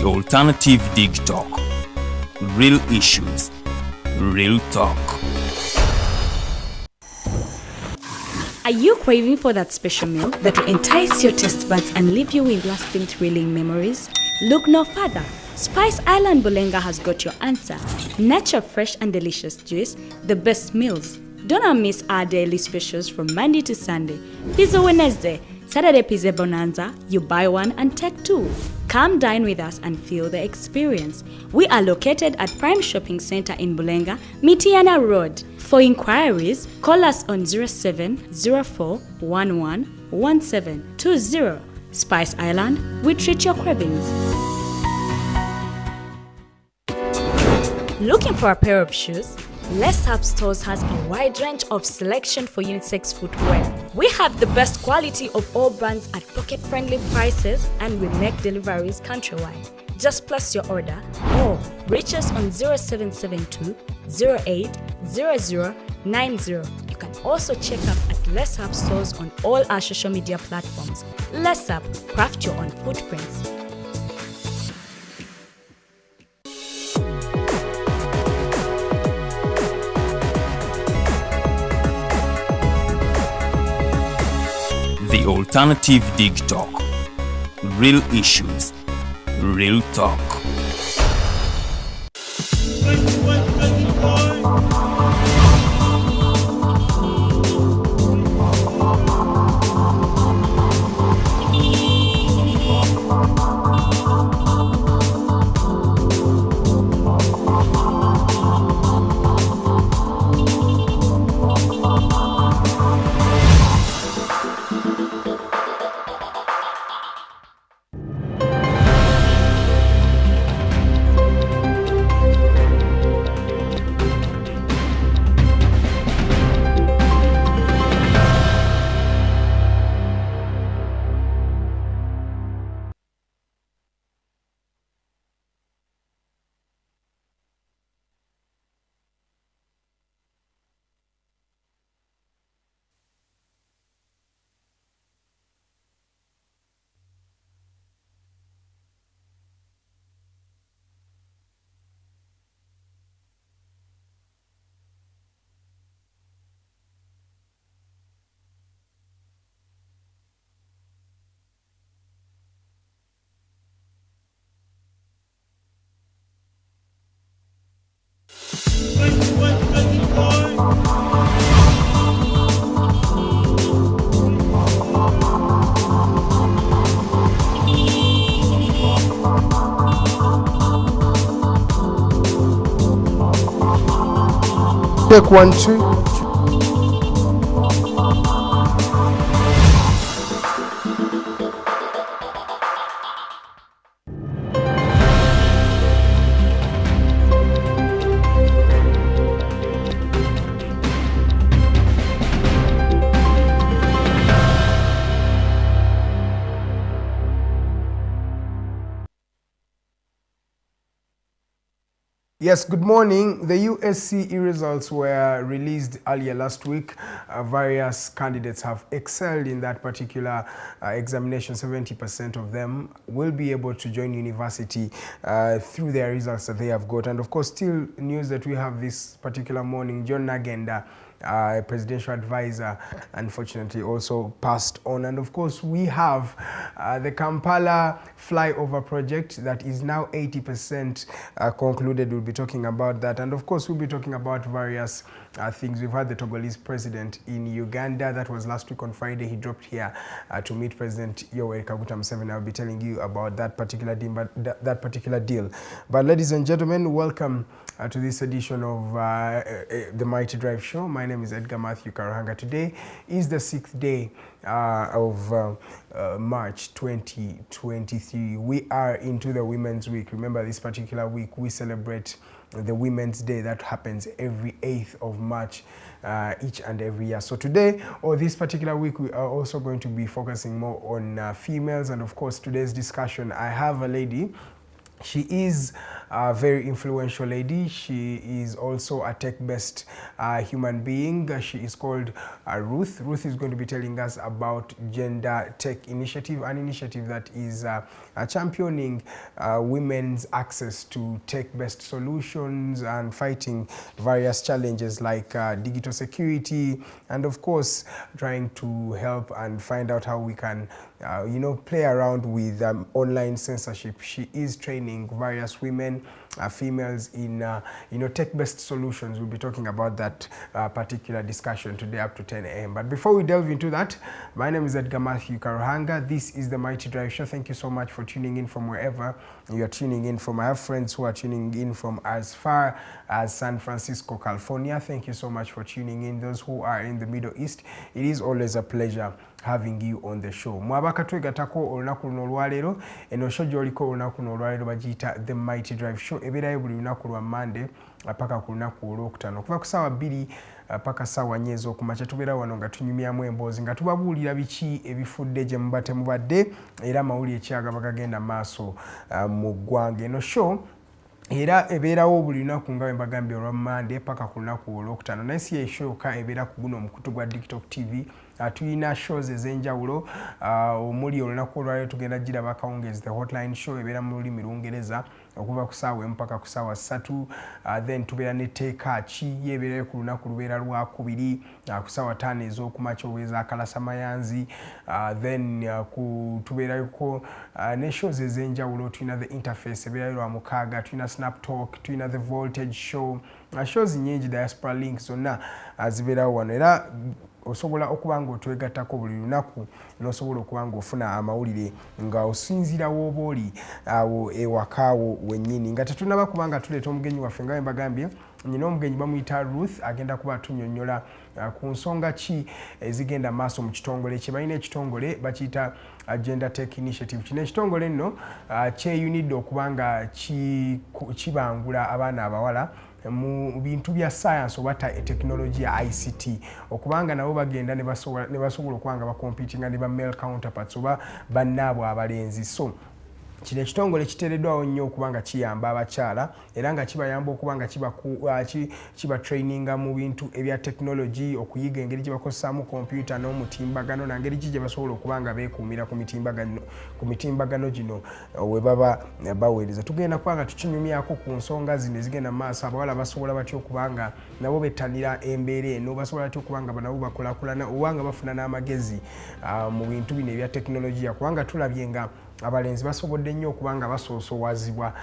The alternative Digitalk. Real issues, real talk. Are you craving for that special meal that will entice your taste buds and leave you with lasting thrilling memories? Look no further. Spice Island Bulenga has got your answer. Natural, fresh and delicious juice, the best meals. Don't miss our daily specials from Monday to Sunday. Pizza Wednesday, Saturday Pizza Bonanza, you buy one and take two. Come dine with us and feel the experience. We are located at Prime Shopping Center in Bulenga, Mitiana Road. For inquiries, call us on 0704111720. Spice Island, we treat your cravings. Looking for a pair of shoes? Les Hub Stores has a wide range of selection for unisex footwear. We have the best quality of all brands at pocket-friendly prices, and we make deliveries countrywide. Just place your order or reach us on 0772 08 0090. You can also check up at Les Hub Stores on all our social media platforms. Les Hub, craft your own footprints. The alternative Digitalk. Real issues, real talk. Take 1, 2. Yes, good morning. The USCE results were released earlier last week. Various candidates have excelled in that particular examination. 70% of them will be able to join university through their results that they have got. And of course, still news that we have this particular morning, John Nagenda, presidential advisor, unfortunately also passed on. And of course we have the Kampala flyover project that is now 80% concluded. We'll be talking about that, and of course we'll be talking about various things. We've had the Togolese president in Uganda. That was last week on Friday. He dropped here to meet President Yoweri Kaguta Museveni. I'll be telling you about that particular deal. But ladies and gentlemen, welcome to this edition of the Mighty Drive Show. My name is Edgar Matthew Karahanga. Today is the 6th day of March 2023. We are into the Women's Week. Remember, this particular week we celebrate the Women's Day that happens every 8th of March each and every year. So today, or this particular week, we are also going to be focusing more on females. And of course, today's discussion, I have a lady. She is a very influential lady. She is also a tech-based human being. She is called Ruth. Ruth is going to be telling us about Gender Tech Initiative, an initiative that is championing women's access to tech-based solutions and fighting various challenges like digital security, and of course trying to help and find out how we can play around with online censorship. She is training various women, females in tech-based solutions. We'll be talking about that particular discussion today up to 10 a.m. But before we delve into that, my name is Edgar Matthew Karuhanga. This is the Mighty Drive Show. Thank you so much for tuning in from wherever you are tuning in from. I have friends who are tuning in from as far as San Francisco, California. Thank you so much for tuning in. Those who are in the Middle East, it is always a pleasure having you on the show. Mwabaka twegatako olunaku luno olwaleero, eno show gy'oliko olunaku luno olwaleero bagiyita The Mighty Drive Show, ebeerayo buli lunaku lwa Monday paka ku lunaku olwokutaano okuva ku ssaawa 2 paka ssaawa 4 ez'okumakya. Tubeera wano nga tunyumyamu emboozi nga tubabuulira biki ebifudde gye muba temubadde era amawulire ki agaba gagenda maaso mu ggwanga. Eno show era ebeerawo buli lunaku nga bwe mbagambye olwa Monday paka ku lunaku olwokutaano, naye si show yokka ebeera ku guno omukutu gwa Digitalk TV. Tulina shows ez'enjawulo omuli olunaku olwaleero tugenda giraba akawungeezi, the hotline show ebeera mu lulimi Lungereza okuva ku ssaawa 1 mpaka ku ssaawa 3. Then tubeera ne teeka ki yeebeerayo ku lunaku lubeera lwakubiri ku ssaawa 5 ez'okumakya obweza kalasamayanzi. Then tubeerayoko ne shows ez'enjawulo. Tulina the interface ebeerayo lwa 6, tulina snap talk, tulina the voltage show, shows nyingi, diaspora link zonna zibeerawo wano, era osobola okuba nga otwegattako buli lunaku n'osobola okuba nga ofuna amawulire nga osinziira w'oba oli awo ewakaawo wennyini. Nga tetunaba kuba nga tuleeta omugenyi waffe nga bwe mbagambye, nyina omugenyi bamuyita Ruth, agenda kuba atunnyonnyola ku nsonga ki ezigenda maaso mu kitongole kye. Balina ekitongole bakiyita Gender Tech Initiative. Kino ekitongole nno kyeyunidde okuba nga kibangula abaana abawala mu bintu bya science oba teknologiya ICT, okubanga nabo bagenda ne basobola okuba nga bakompitinga ne ba male counterparts oba bannaabwe abalenzi. So kino ekitongole kiteereddwawo nnyo okuba nga kiyamba abakyala era nga kibayamba okuba nga kiba traininga mu bintu ebya technology, okuyiga engeri gye bakozesaamu kompyuta n'omutimbagano nangeri ki gye basobola okuba nga beekuumira ku mitimbagano gino we baba baweereza. Tugenda kuba nga tukinyumyako ku nsonga zino ezigenda mu maaso. Abawala basobola batya okuba nga nabo bettanira embeera eno, basobola batya okuba nga nabo bakulakulana oba nga bafuna n'amagezi mu bintu bino ebya technologiya, kubanga tulabye nga abalenzi basobodde nnyo okuba nga basoosowazibwa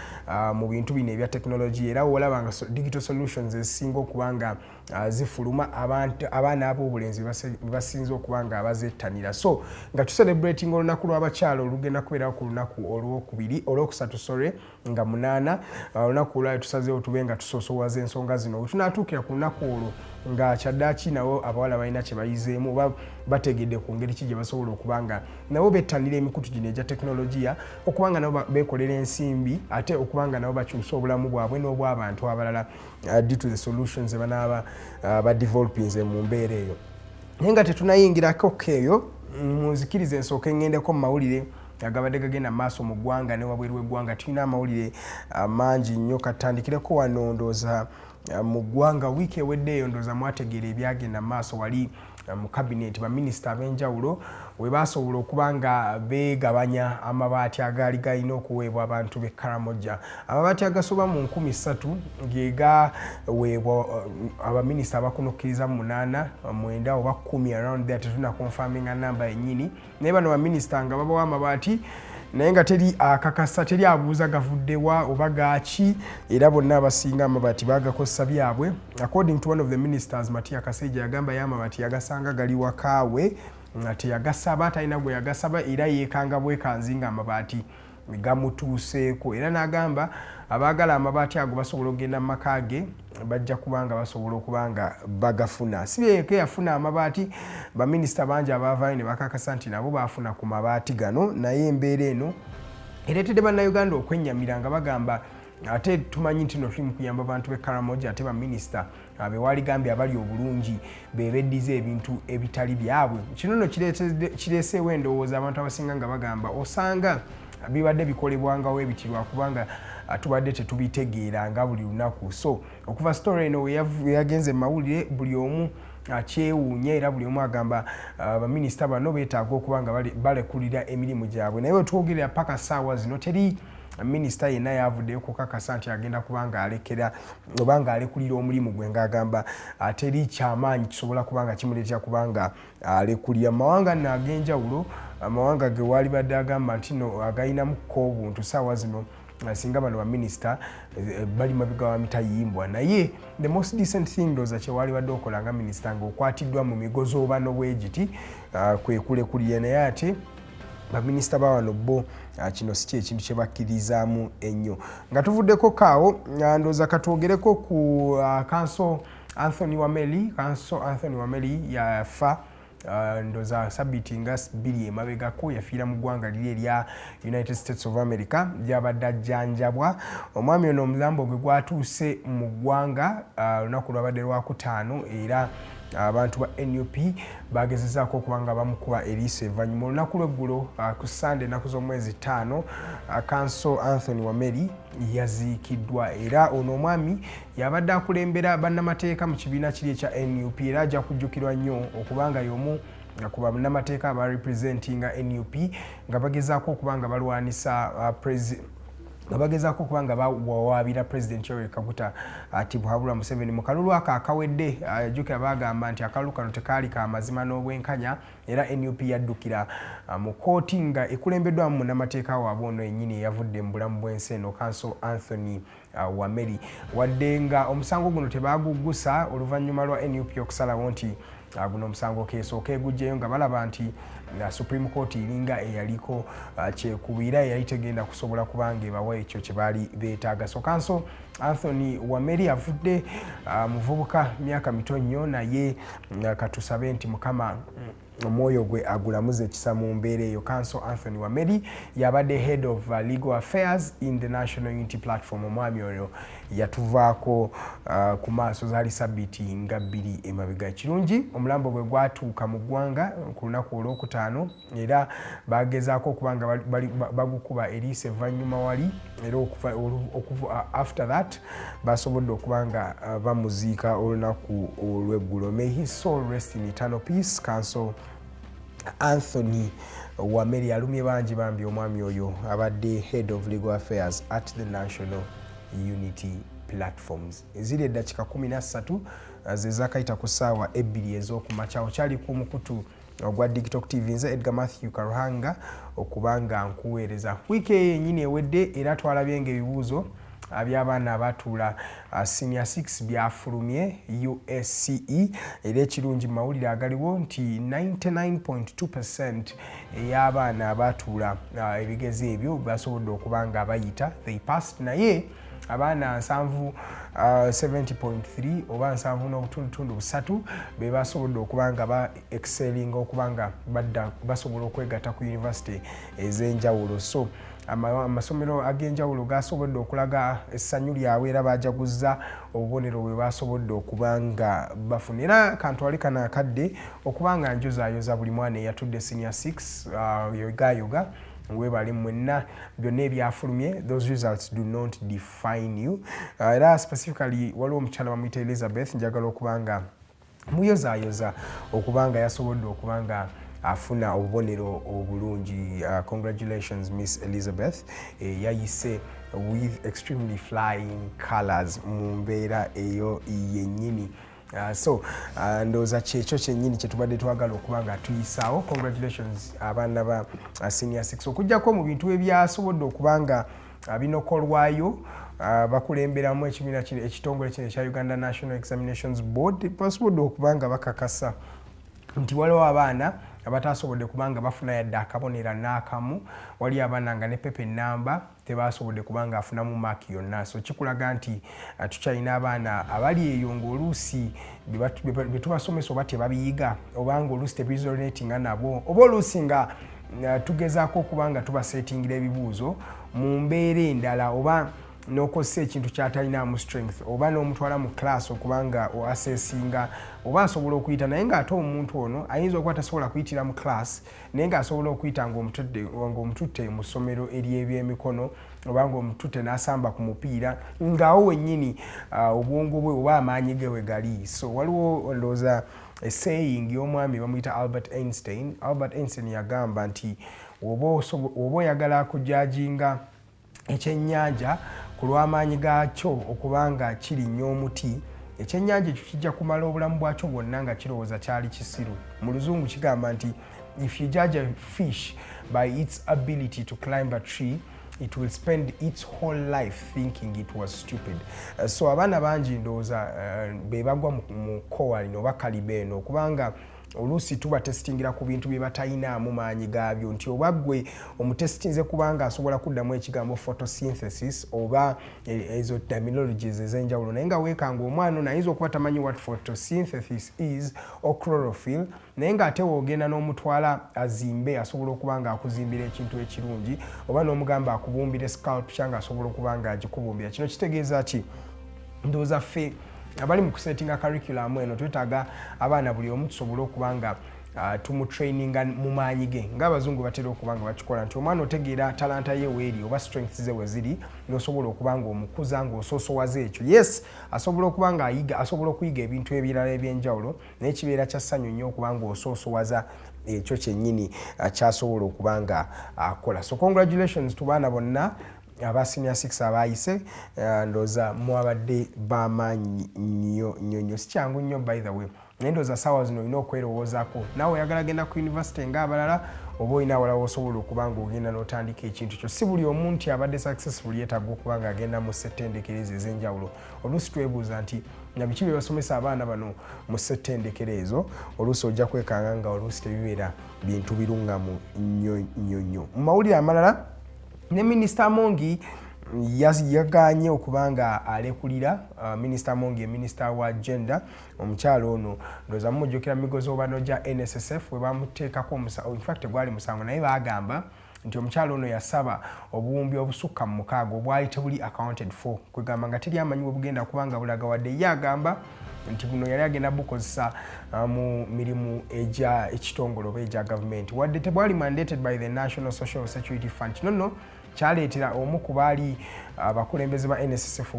mu bintu bino ebya teknologiya, era olaba nga digital solutions ezisinga okuba nga zifuluma abaana ab'obulenzi basinze okuba nga abazettanira. So nga tucelebrating olunaku lw'abakyala olugenda kubeerawo ku lunaku olwokusatu nga 8. Olunaku olwali tusazeewo tube nga tusoosowaza ensonga zino. Wetunaatuukira ku lunaku olwo nga kyaddaaki nabo abawala balina kye bayizeemu oba bategedde ku ngeri ki gye basobola okuba nga nabo bettanira emikutu gino egya teknologiya, okuba nga nabo beekolera ensimbi ate okuba nga nabo bakyusa obulamu bwabwe n'obw'abantu abalala due to the solutions banaaba badevelopinze mu mbeera eyo. Naye nga tetunayingirako eyo, munzikirize ensooka eŋŋendeko mu mawulire agabadde gagenda maaso mu ggwanga ne wabweru w'eggwanga. Tulina amawulire mangi nnyo. Katandikireko wano ndooza mu ggwanga wiiki ewedde eyo ndooza mwategeera ebyagenda maaso wali mu cabinet baminisita ab'enjawulo we basobola okuba nga beegabanya amabaati agaali galina okuweebwa abantu b'e Karamoja. Amabaati agasoba mu 3,000 ge gaweebwa abaminisita abakunukkiriza 8, 9 oba 10 around there, tetuna confirming namba yennyini. Naye bano baminisita nga babawa amabaati naye nga teri akakasa, teri abuuza gavuddewa oba gaaki, era bonna abasinga amabaati bagakozesa byabwe. According to one of the ministers, Matia Kaseja, yagamba y'amabaati yagasanga gali wakaawe nga teyagasaba, talina gwe yagasaba era yeekanga bwekanzi nga amabaati gamutuuseeko. Era n'agamba abaagala amabaati ago basobola okugenda mu maka ge bajja kubanga basobola okuba nga bagafuna. Si yekka yafuna amabaati, baminisita bangi abaavaayo ne bakakasa nti nabo baafuna ku mabaati gano. Naye embeera eno ereetedde bannayuganda okwennyamira nga bagamba ate tumanyi nti no tuli mu kuyamba abantu b'e Karamoja, ate baminisita bewaligambye abali obulungi bebeddiza ebintu ebitali byabwe. Kino nno kireeseewo endowooza abantu abasinga nga bagamba osanga bibadde bikolebwangawo ebiti lwakubanga tubadde tetubitegeera nga buli lunaku. So okuva story eno we yagenze mawulire buli omu kyewuunya era buli omu agamba baminisita bano beetaaga okuba nga balekulira emirimu gyabwe. Naye wetwogerera paka ssaawa zino teri minisita yenna yavuddeyo kukakasa nti agenda kubanga alekera obanga alekulira omulimu gwe ng'agamba teri kyamaanyi kisobola kubanga kimuleetera kubanga alekulira. Mawanga nno ag'enjawulo, amawanga ge waali badde agamba nti no agayinamukko obuntu ssaawa zino singa bano baminisita bali mabega wa mitayimbwa. Naye the most decent thing ndoza kyewali badde okola nga minisita ng'okwatiddwa mu migozo obano bwegiti kwe kulekulira. Naye ate baminisita bawano bo kino si ekintu kye bakkirizaamu ennyo. Nga tuvuddeko kaawo ndoza katwogereko ku Council Anthony Wameli yafa ndoza sabiti nga 2 emabegako, yafiira mu ggwanga liri erya United States of America gy'abadde ajjanjabwa. Omwami ono omulambo gwe gwatuuse mu ggwanga lunaku lwabadde lwakutaano era abantu ba NUP bagezezaako okubanga bamukuba eriiso evvannyuma olunaku lw'eggulo ku Sande ennaku z'omwezi 5 Council Anthony Wameli yaziikiddwa. Era ono omwami yabadde akulembera bannamateeka mu kibiina kiri ekya NUP era ajja kujjukirwa nnyo okubanga y'omu ku bannamateeka abarepresentinga NUP nga bagezaako okubanga balwanisa bagezaako okubanga bawaabira President Yoweri Kaguta Tibuhaburwa Museveni mu kalulu ako akawedde. Ajjukira bagamba nti akalulu kano tekaali ka mazima n'obwenkanya era NUP yaddukira mu kkooti nga ekulembeddwamu munnamateeka waabwe ono yennyini eyavudde mu bulamu bw'ensi eno Council Anthony Wameli. Wadde nga omusango guno tebaguggusa oluvannyuma lwa NUP okusalawo nti guno omusango keesooka egujjeyo nga balaba nti Supreme Court iringa eyaliko kyekubira eyali tegenda kusobola kubanga ebawa ekyo kye baali beetaaga. So Council Anthony Wameli avudde muvubuka myaka mito nnyo, naye katusabe nti Mukama omwoyo gwe agulamuze ekisa mu mbeera eyo. Council Anthony Wameli yabadde head of legal affairs in the National Unity Platform. Omwami oyo yatuvaako ku maaso zaali sabbiiti nga 2 emabega. Kirungi omulambo gwe gwatuuka mu ggwanga ku lunaku olwokutaano era bagezaako okubanga bagukuba eriiso evvannyuma wali era after that basobodde okubanga bamuziika olunaku olw'eggulo. May his soul rest in eternal peace. Council Anthony Wameli alumye bangi bambi omwami oyo abadde head of legal affairs at the National Unity Platforms. Eziri eddakiika 13 ze zaakayita ku ssaawa 2 ez'okumakya. Okyali ku mukutu ogwa Digitalk TV, nze Edgar Matthew Karuhanga okubanga nkuweereza. Wiiki yennyini ewedde era twalabye ng'ebibuuzo by'abaana abatuula senior 6 byafulumye USCE era ekirungi mu mawulire agaliwo nti 99.2% ey'abaana abatuula ebigezo ebyo basobodde okubanga bayita they passed. Naye abaana 70.3 oba 7.3 be basobodde okubanga ba excelling okubanga basobola okwegatta ku university ez'enjawulo. So amasomero ag'enjawulo gasobodde okulaga essanyu lyabwe era bajaguza obubonero bwe basobodde okubanga bafuna. Era kantwale kana akadde okubanga njozaayoza buli mwana eyatudde senior 6 yogayoga webali mwenna byonna ebyafulumye. Those results do not define you. Era specifically waliwo omukyala bamuyita Elizabeth njagala okubanga muyozaayoza okubanga yasobodde okubanga afuna obubonero obulungi. Congratulations Miss Elizabeth. Yayise with extremely flying colors mu mbeera eyo yennyini. So ndowooza kyekyo kyennyini kye tubadde twagala okubanga tuyisaawo. Congratulations abaana ba senior 6 okuggyako mu bintu ebyasobodde okubanga binokolwayo bakulemberamu ekibiina kino ekitongole kino ekya Uganda National Examinations Board basobodde okubanga bakakasa nti waliwo abaana abatasobodde kubanga bafuna yadde akabonera n'akamu. Wali abaana nga ne pepe namba tebasobodde kubanga afunamu maaki yonna. So kikulaga nti tukyalina abaana abali eyo ng'oluusi bye tubasomesa oba tebabiyiga obanga oluusi tebiresonatinga nabo oba oluusi nga tugezaako okubanga tubasetingira ebibuuzo mu mbeera endala oba n'okozesa ekintu ky'atalinaamu strength oba n'omutwala mu class okubanga oasesinga oba asobola okuyita naye ng'ate omuntu ono ayinza okuba tasobola kuyitira mu class naye ng'asobola okuyita ng'omututte mu ssomero ery'ebyemikono obanga omutute n'asamba ku mupiira ng'awo wennyini obwongo bwe oba amaanyi ge we gali. So waliwo ndowooza saying y'omwami bamuyita Albert Einstein yagamba nti oba oyagala kujajinga ekyennyanja ku lw'amaanyi gaakyo okubanga kirinnya omuti, ekyennyanja ekyo kijja kumala obulamu bwakyo bwonna nga kirowooza kyali kisiru. Mu luzungu kigamba nti if you judge a fish by its ability to climb a tree, it will spend its whole life thinking it was stupid. So abaana bangi ndowooza bebagwa mu kowa lino oba kalibe eno okubanga oluusi tuba testingira ku bintu bye batalinamu maanyi gaabyo, nti oba ggwe omutestinze kubanga asobola kuddamu ekigambo photosynthesis oba ezo terminologies ez'enjawulo, naye nga weekanga omwana ono ayinza okuba tamanyi what photosynthesis is or chlorophyll, naye ng'ate woogenda n'omutwala azimbe asobola okuba nga akuzimbira ekintu ekirungi, oba n'omugamba akubumbire sculpture ng'asobola okuba nga agikubumbira. Kino kitegeeza ki? Ndowooza ffe abali mu kusettinga curriculum eno twetaaga abaana buli omu tusobole okuba nga tumutraininga mu maanyi ge ng'abazungu batera okuba nga bakikola, nti omwana otegeera talanta ye weeri oba strengths ze we ziri n'osobola okuba nga omukuza ng'osoosowaza ekyo. Yes, asobola okuba nga asobola okuyiga ebintu ebirala eby'enjawulo, naye kibeera kya ssanyu nnyo okuba nga osoosowaza ekyo kyennyini kyasobola okuba nga akola. So congratulations tu baana bonna aba senior 6 abayise, ndowooza mwabadde b'amaanyi nnyo. Si kyangu nnyo by the way, naye ndowooza ssaawa zino olina okwerowoozaako. Naawe oyagala genda ku university ng'abalala oba olina awalala osobola okuba nga ogenda n'otandika ekintu kyo. Si buli omu nti abadde successful yeetaaga okuba nga agenda mu ssettendekero ezo ez'enjawulo. Oluusi twebuuza nti na biki bye basomesa abaana bano mu ssettendekero ezo, oluusi ojja kwekanga nga oluusi tebibeera bintu biruŋŋamu nnyo. Mu mawulire amalala, ne Minisita Amongi yaganye okubanga alekulira. Minisita Amongi minisita wa gender, omukyalo ono ndowooza mumujjukira migozi obano gya NSSF we bamuteekako in fact gwali musango, naye bagamba nti omukyalo ono yasaba obuwumbi obusukka mu 6 obwali tebuli accounted for, kwegamba nga teri amanyi bugenda kubanga bulaga, wadde ye agamba nti buno yali agenda bukozesa mu mirimu egya ekitongole oba egya gavumenti, wadde tebwali mandated by the National Social Security Fund. Kino kyaleetera omu ku baali abakulembeze ba NSSF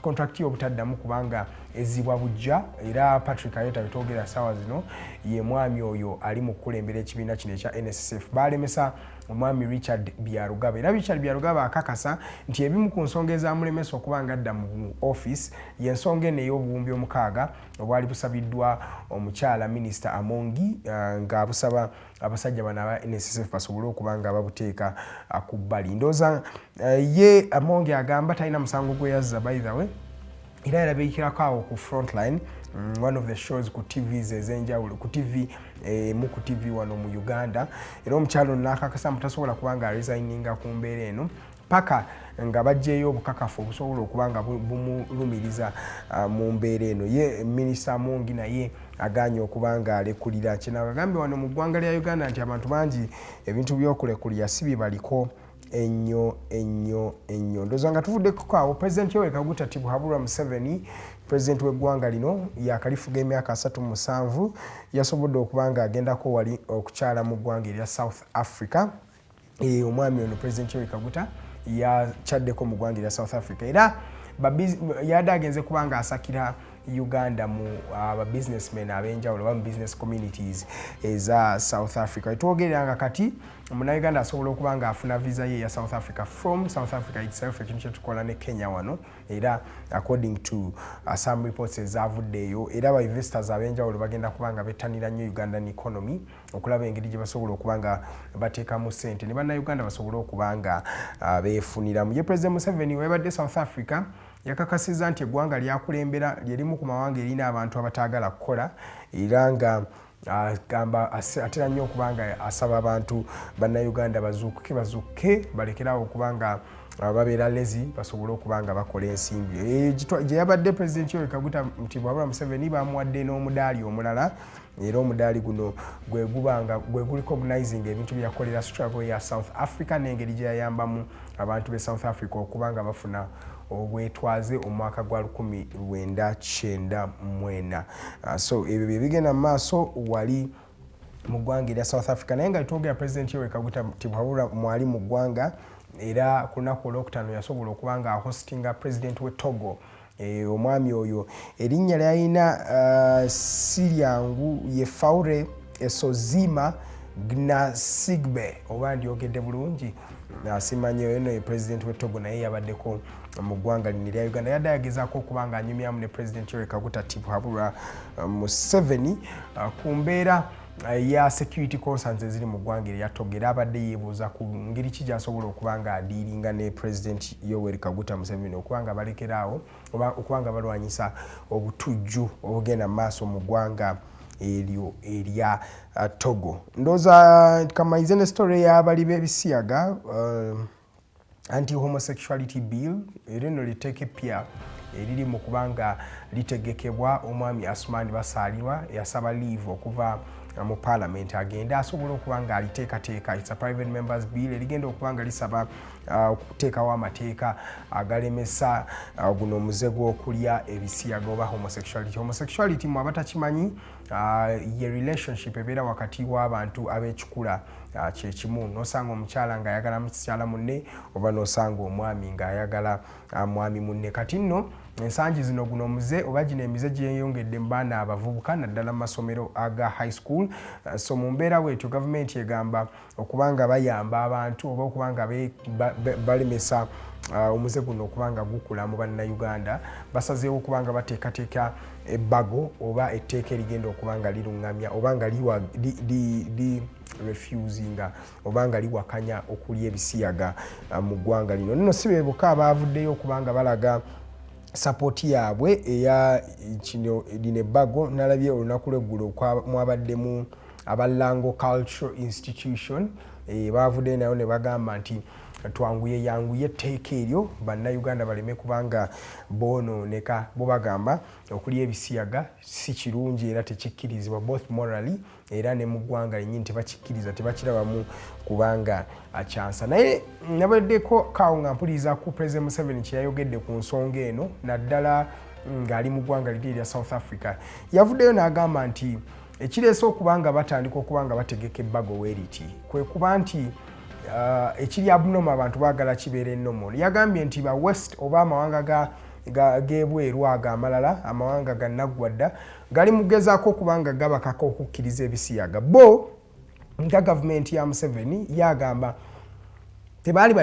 contract obutaddamu kubanga ezibwa bujja, era Patrick Ayeta bitogera ssaawa zino ye mwami oyo ali mu kukulembera ekibiina kino ekya NSSF. Baalemesa omwami Richard Byarugaba, era Richard Byarugaba akakasa nti ebimu ku nsonga ezaamulemesa okuba nga adda mu office y'ensonga eno ey'obuwumbi 6 obwali busabiddwa omukyala Minisita Amongi, ng'abusaba abasajja bano aba NSSF basobole okuba nga babuteeka ku bbali. Ndowooza ye Amongi agamba talina musango gwe yazza by the way, era yalabiikirako awo ku Frontline, one of the shows ku TVs ez'enjawulo, ku TV mu ku TV wano mu Uganda, era omukyalo n'akakasa mutasobola kuba nga resigninga ku mbeera eno paka nga bajjeeyo obukakafu obusobola okuba nga bumulumiriza mu mbeera eno. Ye Minisita Amongi naye aganye okuba nga alekulira. Kino agambye wano mu ggwanga lya Uganda nti abantu bangi ebintu by'okulekulira si bibaliko ennyo. Ndowooza nga tuvuddeko awo, Pulezidenti Yoweri Kaguta Tibuhaburwa Museveni, pulezidenti w'eggwanga lino yakalifuga emyaka 37, yasobodde okuba nga agendako wali okukyala mu ggwanga erya South Africa. Omwami ono Pulezidenti Yoweri Kaguta yakyaddeko mu ggwanga erya South Africa, era yadde agenze kuba nga asakira Uganda mu businessmen ab'enjawulo oba mu business communities eza South Africa. Etwogerera kati Munnayuganda asobola okuba nga afuna visa ye ya South Africa from South Africa itself, ekintu kye tukola ne Kenya wano, era according to some reports ezavuddeeyo, era aba investors ab'enjawulo bagenda kuba nga bettanira nnyo Ugandan economy okulaba engeri gye basobola okuba nga bateekamu ssente ne bannayuganda basobole okuba nga beefuniramu. Ye President Museveni webadde South Africa yakakasiza nti eggwanga lyakulembera lyerimu ku mawanga erina abantu abataagala kukola, era nga gamba atera nnyo okuba nga asaba abantu bannayuganda bazuukuke balekerawo okuba nga babeera lezi basobole okuba nga bakola ensimbi. Gye yabadde Pulezidenti Yoweri Kaguta Tibuhaburwa Museveni bamuwadde n'omudaali omulala, era omudaali guno gwe guli recognizing ebintu bye yakolera struggle ya South Africa n'engeri gye yayambamu abantu be South Africa okuba nga bafuna obwetwaze omwaka gwa 1994. So ebyo bye bigenda mu maaso wali mu ggwanga erya South Africa, naye nga twogera Pulezidenti Yoweri Kaguta Tibuhaburwa mwali mu ggwanga era ku lunaku olwokutaano yasobola okuba nga hostinga president w'e Togo. Omwami oyo erinnya lyalina si lyangu ye Faure Esozima Gnasigbe oba ndyogedde bulungi asimanyi eno ye president w'e Togo naye yabaddeko mu ggwanga lino erya Uganda yadde yagezaako okuba nga anyumyamu ne president Ruth Atim Museveni ku mbeera ya security concerns eziri mu ggwanga erya Togo era abadde yeebuuza ku ngeri ki gy'asobola okuba nga adiiringa ne president Yoweri Kaguta Museveni okuba nga balekeraawo oba okuba nga balwanyisa obutujju obugenda mu maaso mu ggwanga eryo erya Togo. Ndowooza kamayize ne story y'abali b'ebisiyaga anti-homosexuality bill erino liteeke ppya eriri mu kubanga litegekebwa omwami Asumani Basalirwa yasaba leave okuva mu parliament agenda asobola okuba nga aliteekateeka. It's a private members bill erigenda okuba nga lisaba okuteekawo amateeka agalemesa guno omuze gw'okulya ebisiyaga oba homosexuality. Homosexuality mu abatakimanyi ye relationship ebeera wakati w'abantu ab'ekikula kyekimu nosanga omukyala ng'ayagala mukyala munne oba nosanga omwami ng'ayagala mwami munne. Kati nno ensangi zino guno omuze oba gino emize gyeyongedde mu baana abavubuka naddala mu masomero aga high school. So mu mbeera bwetyo gavumenti egamba okubanga bayamba abantu oba okubanga balemesa omuze guno okubanga gukula mu bannayuganda basazeewo okubanga bateekateeka ebbago oba etteeka erigenda okubanga liruŋŋamya oba nga refusinga oba nga liwakanya okulya ebisiyaga mu ggwanga lino. Nno si beebuka abaavuddeyo okubanga balaga sapoti yaabwe eya kino lino ebbago. Nalabye olunaku lw'eggulo mwabaddemu abalango cultural institution baavuddeyo nayo ne bagamba nti yanguye etteeka eryo bannayuganda baleme kubanga bonooneka. Bo bagamba okulya ebisiyaga si kirungi era tekikkirizibwa both morally era ne mu ggwanga lennyini tebakikkiriza tebakirabamu kubanga akyansa. Naye nabaddeko kaawo nga mpuliriza ku President Museveni kye yayogedde ku nsonga eno naddala ng'ali mu ggwanga liri erya South Africa. Yavuddeyo n'agamba nti ekireese okubanga batandika okubanga bategeka ebbago weeriti kwe kuba nti ekiri abunoma abantu baagala kibeera ennomo. Yagambye nti ba West oba amawanga g'ebweru ago amalala amawanga gannaggwadda gali mugezaako okubanga gabakako okukkiriza ebisiyaga. Bo nga gavumenti ya Museveni yagamba tebaali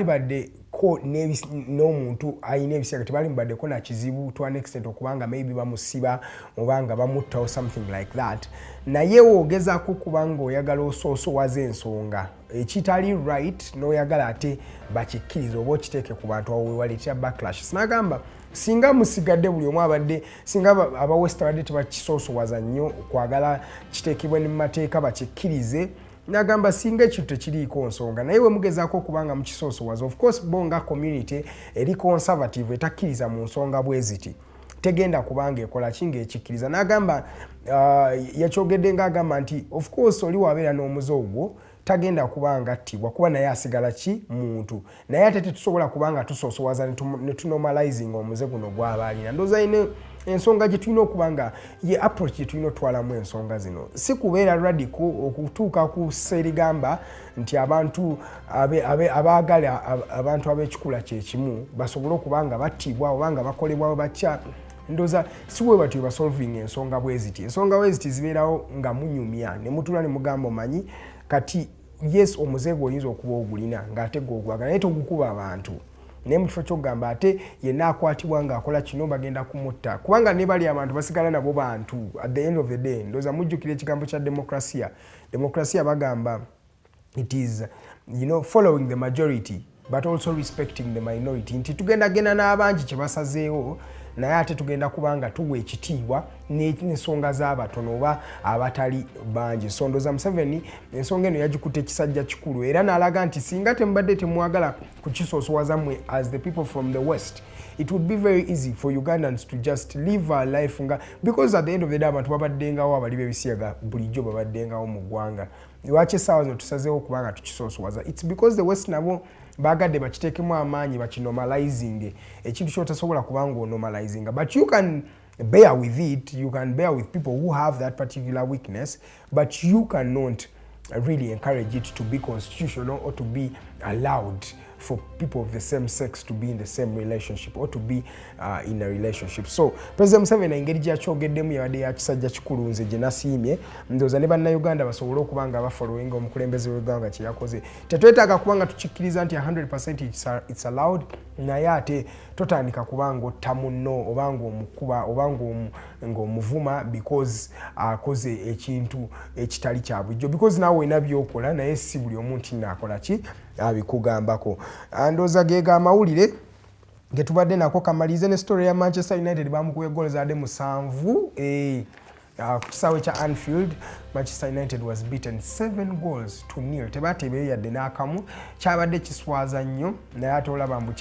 badde ko n'omuntu ayina ebisiyaga tebaali mubaddeko na kizibu to an extent okubanga maybe bamusiba obanga bamutta or something like that. Naye wogezaako okubanga oyagala osoosowaza ensonga ekitali right n'oyagala ate bakikkiriza oba okiteeke ku bantu awo wewaleetera backlash. N'agamba singa musigadde buli omu abadde singa aba West abadde tebakisoosowaza nnyo kwagala kiteekebwe mu mateeka bakikkirize. Nagamba singa ekintu tekiriiko nsonga naye we mugezaako okubanga mukisoosowaza of course bonga community eri conservative etakkiriza mu nsonga bwe ziti tegenda kubanga ekola kinga ekikkiriza. N'agamba yakyogedde ng'agamba nti of course oli wabeera n'omuze ogwo tagenda kubanga attibwa kuba naye asigala ki muntu naye ate tetusobola kubanga tusoosowaza ne tunormalizing omuze guno gw'aba alina. Ndowooza ine ensonga gye tulina okubanga ye approach gye tulina otwalamu ensonga zino si kubeera radical okutuuka ku serigamba nti abantu abaagala abantu ab'ekikula kyekimu basobole okubanga battibwa obanga bakolebwawo batya. Ndowooza si bwe batyo basolving ensonga bwe ziti. Ensonga bwe ziti zibeerawo nga munyumya ne mutula ne mugamba omanyi kati yes omuze gw'oyinza okuba ogulina ng'ate gw'ogwagala naye togukuba abantu. Naye mu kifo ky'okugamba ate yenna akwatibwa ng'akola kino bagenda kumutta kubanga ne bali abantu basigala nabo bantu at the end of the day. Ndowooza mujjukira ekigambo kya demokrasiya bagamba it is following the majority but also respecting the minority. Nti tugendagenda n'abangi kye basazeewo naye ate tugenda kubanga tuwa ekitiibwa n'ensonga z'abatono oba abatali bangi. So ndowooza Museveni ensonga eno yagikutte ekisajja kikulu era n'alaga nti singa temubadde temwagala kukisoosowaza mmwe as the people from the West it would be very easy for Ugandans to just live our life because at the end of the day abantu babaddengawo abali b'ebisiyaga bulijjo babaddengawo mu ggwanga. Lwaki essaawa zino tusazeewo okubanga tukisoosowaza? It's because the West nabo bagadde bakiteekemu amaanyi bakinormalizing ekintu kyotasobola kubanga onormalizing but you can bear with it. You can bear with people who have that particular weakness but you cannot really encourage it to be constitutional or to be allowed for people of the same sex to be in the same relationship or to be in a relationship. So President Museveni engeri gyakyogeddemu yabadde yakisajja kikulu nze gye nasiimye ndowooza ne bannayuganda basobole okuba nga bafollowinga omukulembeze w'eggwanga kye yakoze. Tetwetaaga kuba nga tukikkiriza nti 100% it's allowed, naye ate totandika kuba ng'otta munno oba ng'omukuba oba ng'omuvuma because akoze ekintu ekitali kya bulijjo, because naawe olina by'okola naye si buli omu nti naakola ki abikugambako. Ndowooza geega amawulire ge tubadde nako kamalize ne story ya Manchester United bamukubye goal zaadde 7 ku kisaawe kya Anfield. Manchester United was beaten 7-0. Tebateebeyo yadde n'akamu, kyabadde kiswaza nnyo naye ate olaba mbu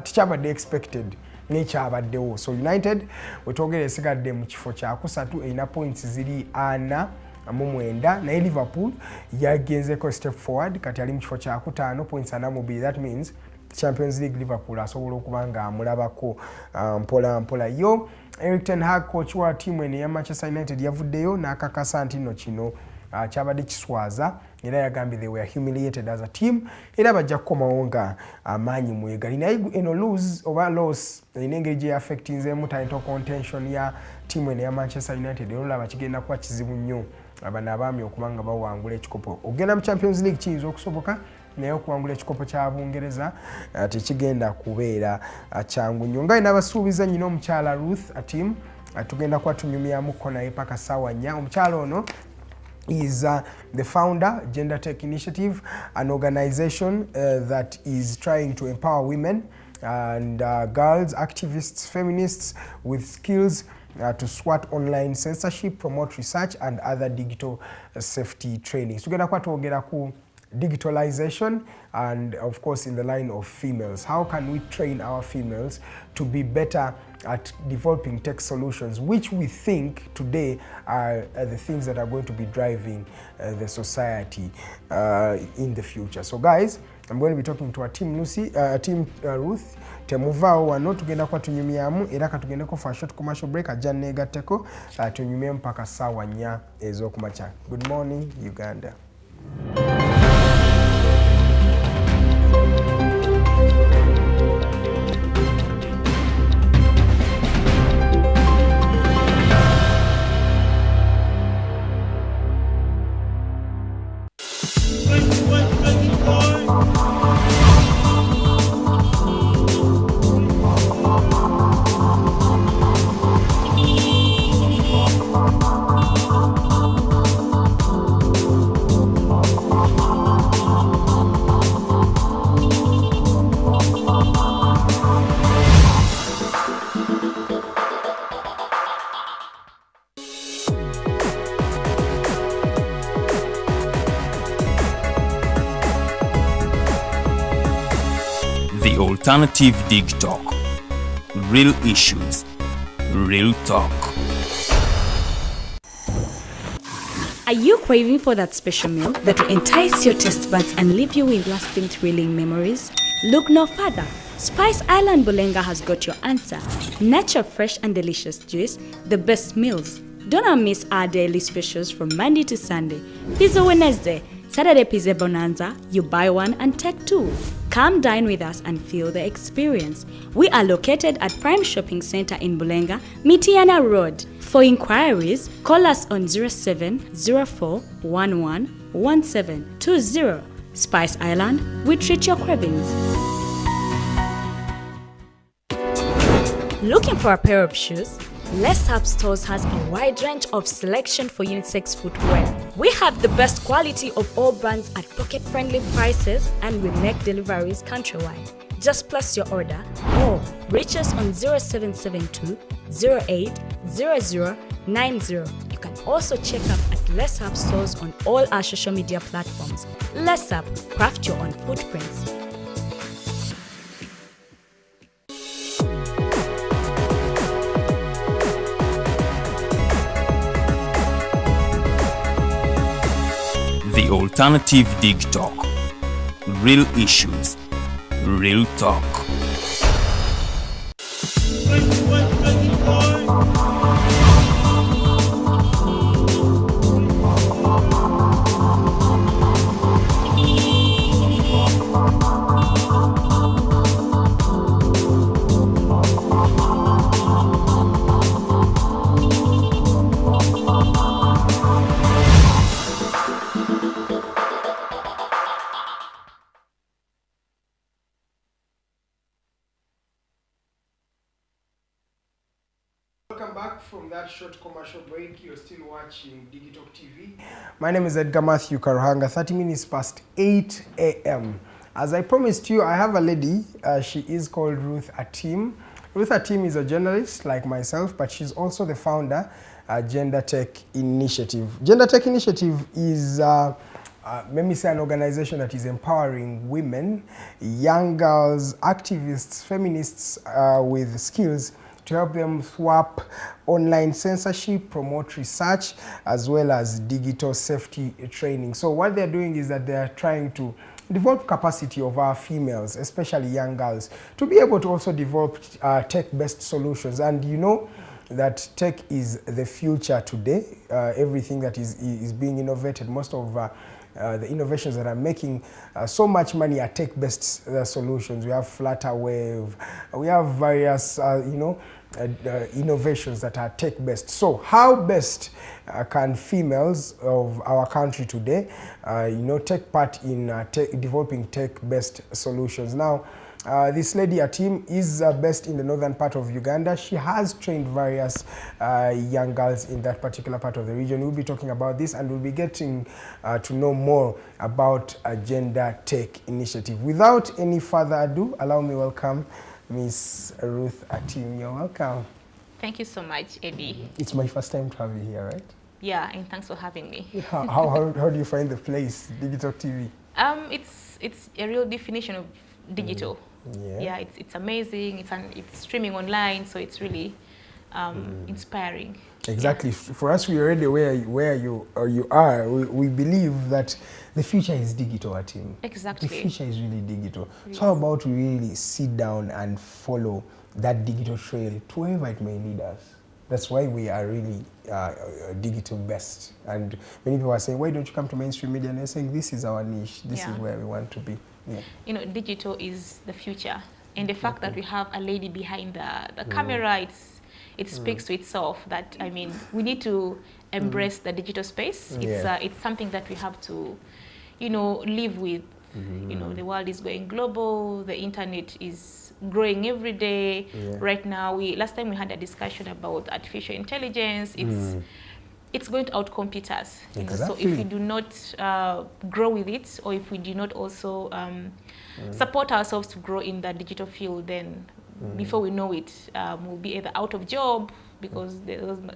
tikyabadde expected nekyabaddewo. So United wetwogera esigadde mu kifo kya kusatu erina points ziri 49, naye Liverpool yagenzeko step forward kati ali mu kifo kya kutaano points 42. That means Champions League Liverpool asobola okuba nga amulabako mpola mpola. Yo Eric Ten Hag, coach wa tiimu eno ya Manchester United, yavuddeyo n'akakasa nti nno kino kyabadde kiswaza era yagambye they were humiliated as a team era bajja kukomawo nga amaanyi mwegali. Naye eno lose oba loss erina engeri gye affectinzemu title contention ya tiimu eno ya Manchester United. Olaba kigenda kuba kizibu nnyo abano abaami okuba nga bawangula ekikopo. Ogenda mu Champions League kiyinza okusoboka naye okuwangula ekikopo kya Bungereza tekigenda kubeera kyangu nnyo. Nga n'abasuubiza nnyina omukyala Ruth Atim tugenda kuba tunyumyamuko naye paka ssaawa 4. Omukyala ono is the founder Gender Tech Initiative, an organization that is trying to empower women and girls, activists, feminists with skills to swat online censorship, promote research and other digital safety training. Tugenda kuba twogera ku digitalization and of course in the line of females. How can we train our females to be better at developing tech solutions, which we think today are the things that are going to be driving the society in the future. So guys, I'm going to be talking to our team Ruth. Temuvaawo wano tugenda kwa tunyumyamu era katugendeko for a short commercial break ajja neegatteko tunyumye mpaka ssaawa 4 ez'okumakya. Good morning Uganda. The Alternative Digitalk. Real issues, real talk. Are you craving for that special meal that will entice your taste buds and leave you with lasting thrilling memories? Look no further. Spice Island Bulenga has got your answer. Natural, fresh and delicious juice, the best meals. Don't miss our daily specials from Monday to Sunday. Pizza Wednesday, Saturday Pizza Bonanza, you buy one and take two. Come dine with us and feel the experience. We are located at Prime Shopping Center in Bulenga, Mitiana Road. For inquiries, call us on 0704111720. Spice Island, we treat your cravings. Looking for a pair of shoes? Let's Up Stores has a wide range of selection for unisex footwear. We have the best quality of all brands at pocket-friendly prices and we make deliveries countrywide. Just place your order or reach us on 0772 08 0090. You can also check up at Let's Up Stores on all our social media platforms. Let's Up, craft your own footprints. The Alternative Digitalk. Real issues, real talk. Welcome back from that short commercial break. You're still watching Digitalk TV. My name is Edgar Matthew Karuhanga, 30 minutes past 8 a.m. As I promised you, I have a lady. She is called Ruth Atim. Ruth Atim is a journalist like myself, but she's also the founder of Gender Tech Initiative. Gender Tech Initiative is let me say an organization that is empowering women, young girls, activists, feminists with skills to help them swap online censorship, promote research, as well as digital safety training. So what they're doing is that they're trying to develop capacity of our females, especially young girls, to be able to also develop tech-based solutions. And you know that tech is the future today. Everything that is being innovated, most of the innovations that are making so much money are tech-based solutions. We have Flutterwave, we have various, innovations that are tech-based. So how best can females of our country today, take part in developing tech-based solutions? Now, this lady Atim is based in the northern part of Uganda. She has trained various young girls in that particular part of the region. We'll be talking about this, and we'll be getting to know more about a Gender Tech Initiative. Without any further ado, allow me welcome Miss Ruth Atim. You're welcome. Thank you so much, Eddie. It's my first time to have you here, right? Yeah, and thanks for having me. How do you find the place, Digitalk TV? It's a real definition of digital. Yeah, it's amazing. It's streaming online, so it's really inspiring. Exactly. Yeah. For us, we already where you are. We believe that the future is digital, Atim. Exactly. The future is really digital. Yes. So how about we really sit down and follow that digital trail to wherever it may lead us? That's why we are really digital best. And many people are saying, why don't you come to mainstream media? And they're saying, this is our niche. This is where we want to be. Yeah. You know, digital is the future. And the fact that we have a lady behind the camera, it speaks to itself that, I mean, we need to embrace the digital space. It's something that we have to, live with. The world is going global. The internet is growing every day. Right now, last time we had a discussion about artificial intelligence. It's going to outcompete us. Exactly. So if we do not grow with it, or if we do not also support ourselves to grow in the digital field, then before we know it, we'll be either out of job because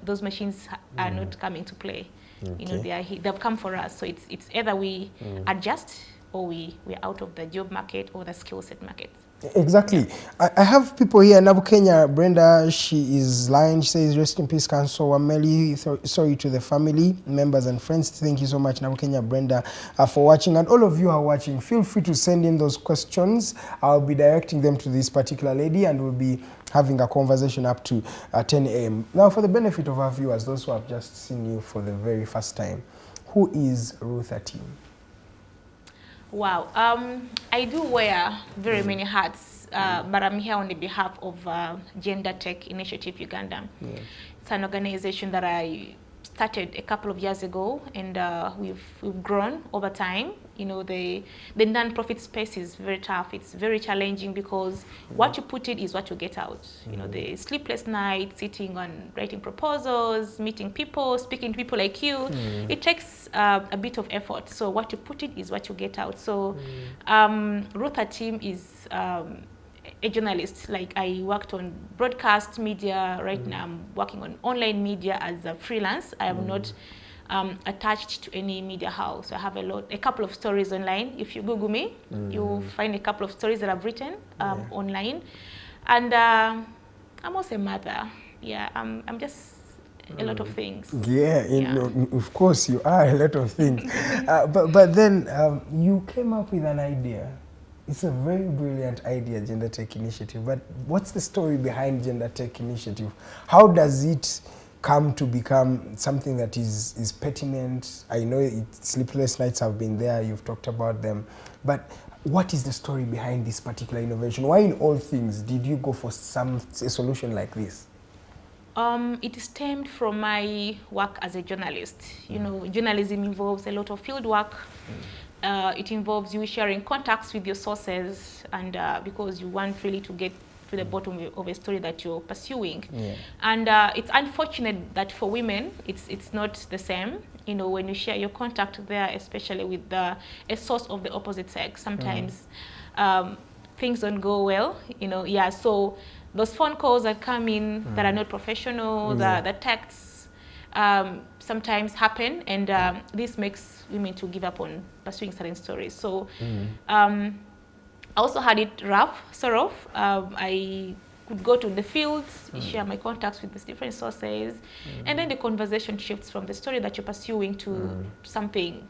those machines are not coming to play. Okay. They've come for us. So it's either we adjust or we're out of the job market or the skill set market. Exactly. I have people here. Nabu Kenya, Brenda, she is lying. She says, rest in peace, Council Wameli. Sorry to the family, members and friends. Thank you so much, Nabu Kenya, Brenda, for watching. And all of you who are watching, feel free to send in those questions. I'll be directing them to this particular lady, and we'll be having a conversation up to 10 a.m. Now, for the benefit of our viewers, those who have just seen you for the very first time, who is Ruth Atim? Wow, I do wear very many hats, but I'm here on the behalf of Gender Tech Initiative-Uganda. It's an organization that I started a couple of years ago, and we've grown over time. The non-profit space is very tough. It's very challenging because what you put in is what you get out. The sleepless nights, sitting on writing proposals, meeting people, speaking to people like you, it takes a bit of effort. So what you put in is what you get out. So Ruth Atim is a journalist. Like, I worked on broadcast media. Right now I'm working on online media as a freelance. I am not attached to any media house. I have a couple of stories online. If you Google me, you'll find a couple of stories that I've written online. And I'm also a mother. Yeah, I'm just a lot of things. Of course you are a lot of things. But then you came up with an idea. It's a very brilliant idea, Gender Tech Initiative. But what's the story behind Gender Tech Initiative? How does it come to become something that is pertinent? I know sleepless nights have been there, you've talked about them, but what is the story behind this particular innovation? Why in all things did you go for a solution like this? It stemmed from my work as a journalist. Journalism involves a lot of field work. It involves you sharing contacts with your sources, and because you want really to get to the bottom of a story that you're pursuing. Yeah. And it's unfortunate that for women, it's not the same. You know, when you share your contact there, especially with a source of the opposite sex, sometimes things don't go well. You know, yeah. So those phone calls that come in that are not professional, the texts sometimes happen, and this makes women to give up on pursuing certain stories. So I also had it rough, sort of. I could go to the fields, share my contacts with these different sources, and then the conversation shifts from the story that you're pursuing to something,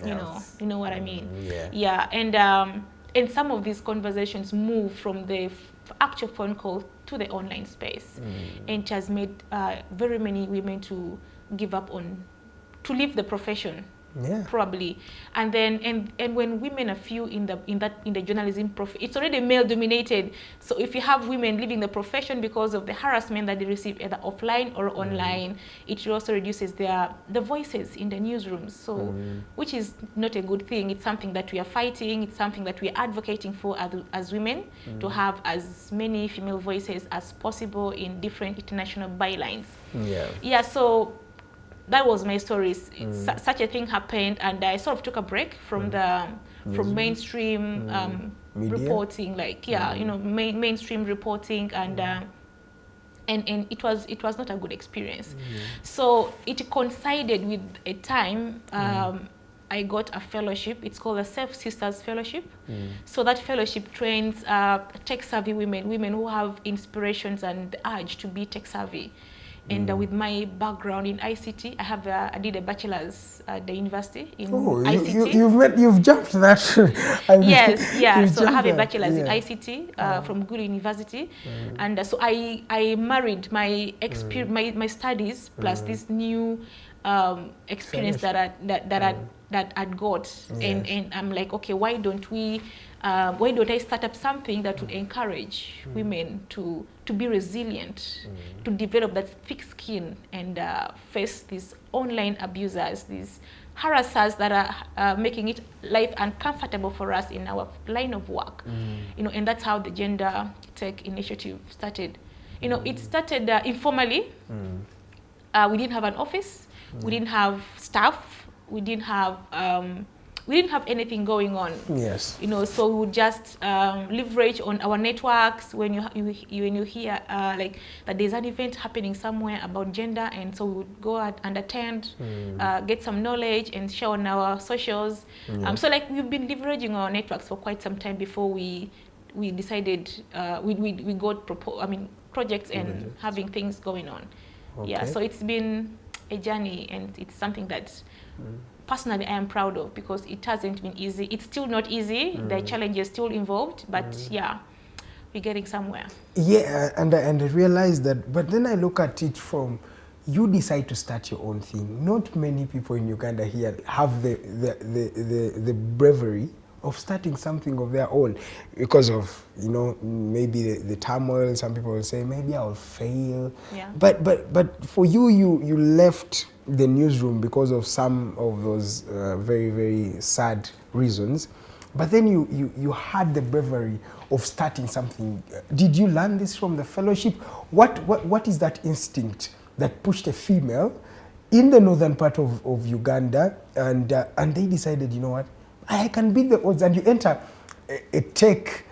you know what I mean? Yeah, and some of these conversations move from the actual phone call to the online space, and it has made very many women to give up on, to leave the profession. Probably, and then and when women are few in the journalism it's already male dominated. So if you have women leaving the profession because of the harassment that they receive either offline or online, it also reduces the voices in the newsrooms. So which is not a good thing. It's something that we are fighting. It's something that we are advocating for as women, to have as many female voices as possible in different international bylines. Yeah. So that was my story. Such a thing happened, and I sort of took a break from from mainstream reporting, like mainstream reporting, and it was not a good experience. So it coincided with a time I got a fellowship. It's called the Safe Sisters Fellowship. So that fellowship trains tech-savvy women who have inspirations and urge to be tech-savvy. And with my background in ICT, I did a bachelor's at the university in ICT. You've jumped that. So I have a bachelor's in ICT from Good University, and so I married my my studies plus this new experience that I'd got, and I'm like, okay, why don't I start up something that would encourage women to be resilient, to develop that thick skin and face these online abusers, these harassers that are making it life uncomfortable for us in our line of work. And that's how the Gender Tech Initiative started. It started informally. We didn't have an office. We didn't have staff. We didn't have anything going on. So we would just leverage on our networks when you hear like that there's an event happening somewhere about gender, and so we would go out and attend, get some knowledge and share on our socials. So like we've been leveraging our networks for quite some time before we decided we got projects and having things going on. So it's been a journey, and it's something that personally I am proud of, because it hasn't been easy. It's still not easy. The challenges still involved, but we're getting somewhere. And I realize that, but then I look at it from, you decide to start your own thing. Not many people in Uganda here have the bravery of starting something of their own, because of maybe the turmoil. Some people will say maybe I'll fail. But for you left the newsroom because of some of those very, very sad reasons. But then you had the bravery of starting something. Did you learn this from the fellowship? What is that instinct that pushed a female in the northern part of Uganda, and they decided, you know what, I can beat the odds, and you enter a tech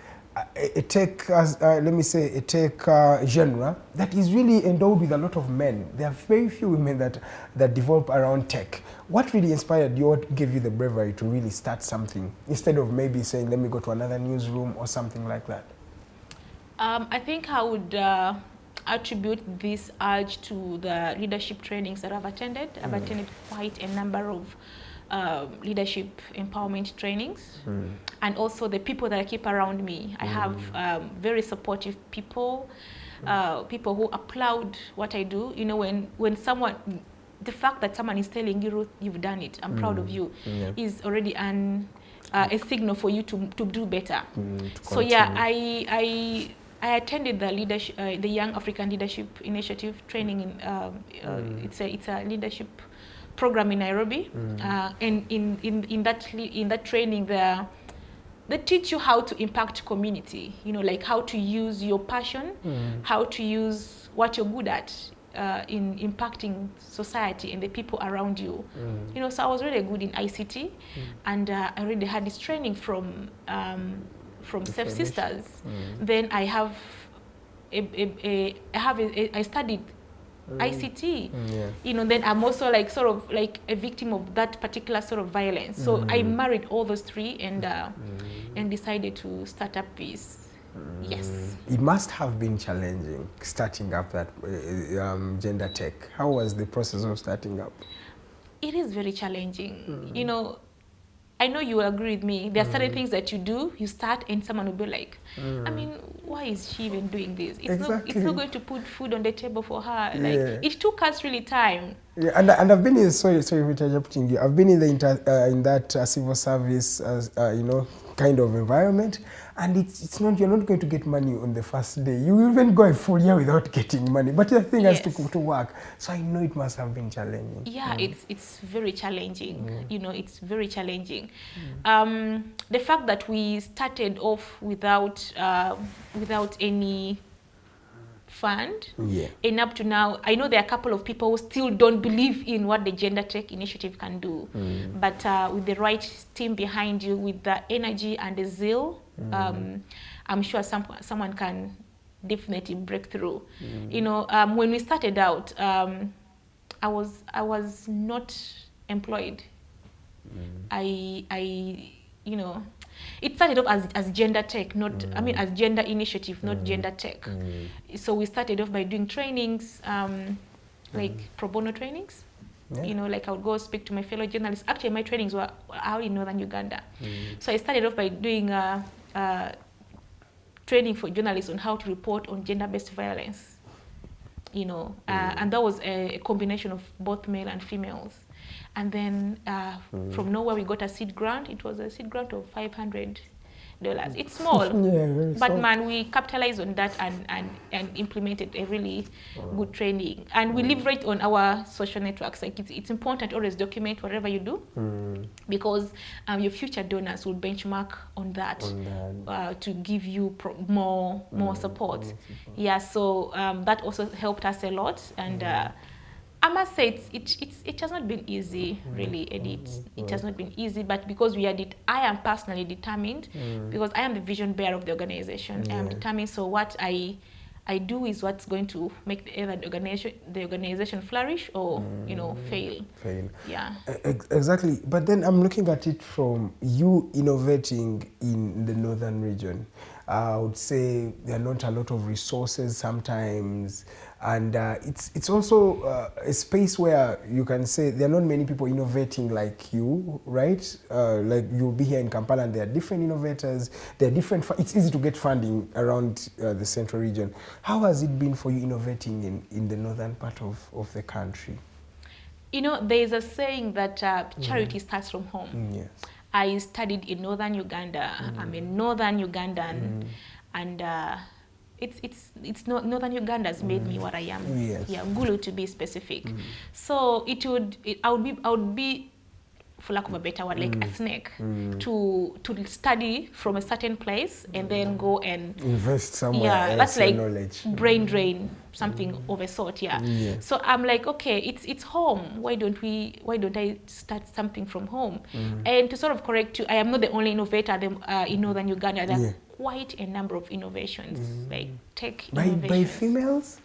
genre that is really endowed with a lot of men. There are very few women that develop around tech. What really inspired you? What gave you the bravery to really start something, instead of maybe saying, let me go to another newsroom or something like that? I think I would attribute this urge to the leadership trainings that I've attended. I've attended quite a number of leadership empowerment trainings, and also the people that I keep around me. I have very supportive people, people who applaud what I do. When someone, the fact that someone is telling you, Ruth, you've done it, I'm proud of you, is already a signal for you to do better. So I attended the Young African Leadership Initiative training in it's a leadership program in Nairobi, and in that training there they teach you how to impact community, you know, like how to use your passion, how to use what you're good at in impacting society and the people around you. You know, so I was really good in ICT, and I already had this training from Safe Sisters. Then I have I studied ICT, you know, then I'm also like sort of like a victim of that particular sort of violence. So I married all those three and decided to start up this. Yes. It must have been challenging starting up that gender tech. How was the process of starting up? It is very challenging. You know, I know you will agree with me. There are certain things that you do, you start, and someone will be like, I mean, why is she even doing this? It's not going to put food on the table for her. Like, it took us really time. Yeah, and I've been in, sorry for interrupting you. I've been in the in that civil service, you know, kind of environment, and it's not, you're not going to get money on the first day. You even go a full year without getting money, but the thing has to work. So I know it must have been challenging. Yeah, it's very challenging. You know, it's very challenging. The fact that we started off without any fund, and up to now, I know there are a couple of people who still don't believe in what the Gender Tech Initiative can do, but with the right team behind you, with the energy and the zeal, I'm sure someone can definitely break through. You know, when we started out, I was not employed. You know, it started off as gender tech, not, I mean, as gender initiative, not gender tech. So we started off by doing trainings, like pro bono trainings. You know, like I would go speak to my fellow journalists. Actually, my trainings were out in northern Uganda. So I started off by doing training for journalists on how to report on gender-based violence. You know, and that was a combination of both male and females. And then from nowhere we got a seed grant. It was a seed grant of $500. It's small, but small. Man, we capitalized on that and implemented a really good training. And we leverage on our social networks. Like it's important to always document whatever you do, because your future donors will benchmark on that, to give you more support. Yeah, so that also helped us a lot. And I must say it has not been easy, really, Edith. It has not been easy, but because we are I am personally determined, because I am the vision bearer of the organization. I am determined, so what I do is what's going to make either the organization flourish or, you know, fail. Yeah. Exactly. But then I'm looking at it from you innovating in the northern region. I would say there are not a lot of resources sometimes, and it's also a space where you can say there are not many people innovating like you, right? Like you'll be here in Kampala and there are different innovators, there are different, it's easy to get funding around the central region. How has it been for you innovating in the northern part of the country? You know, there is a saying that charity starts from home. Yes. I studied in northern Uganda. I'm a northern Ugandan, and it's not northern Uganda has made me what I am. Yes. Yeah, Gulu to be specific. So I would be, for lack of a better word, like a snake, to study from a certain place and then go and invest somewhere. Yeah, that's like knowledge. Brain drain, something of a sort. Yeah. So I'm like, okay, it's home. Why don't I start something from home? And to sort of correct you, I am not the only innovator in northern Uganda. There are quite a number of innovations, like tech innovations. By females?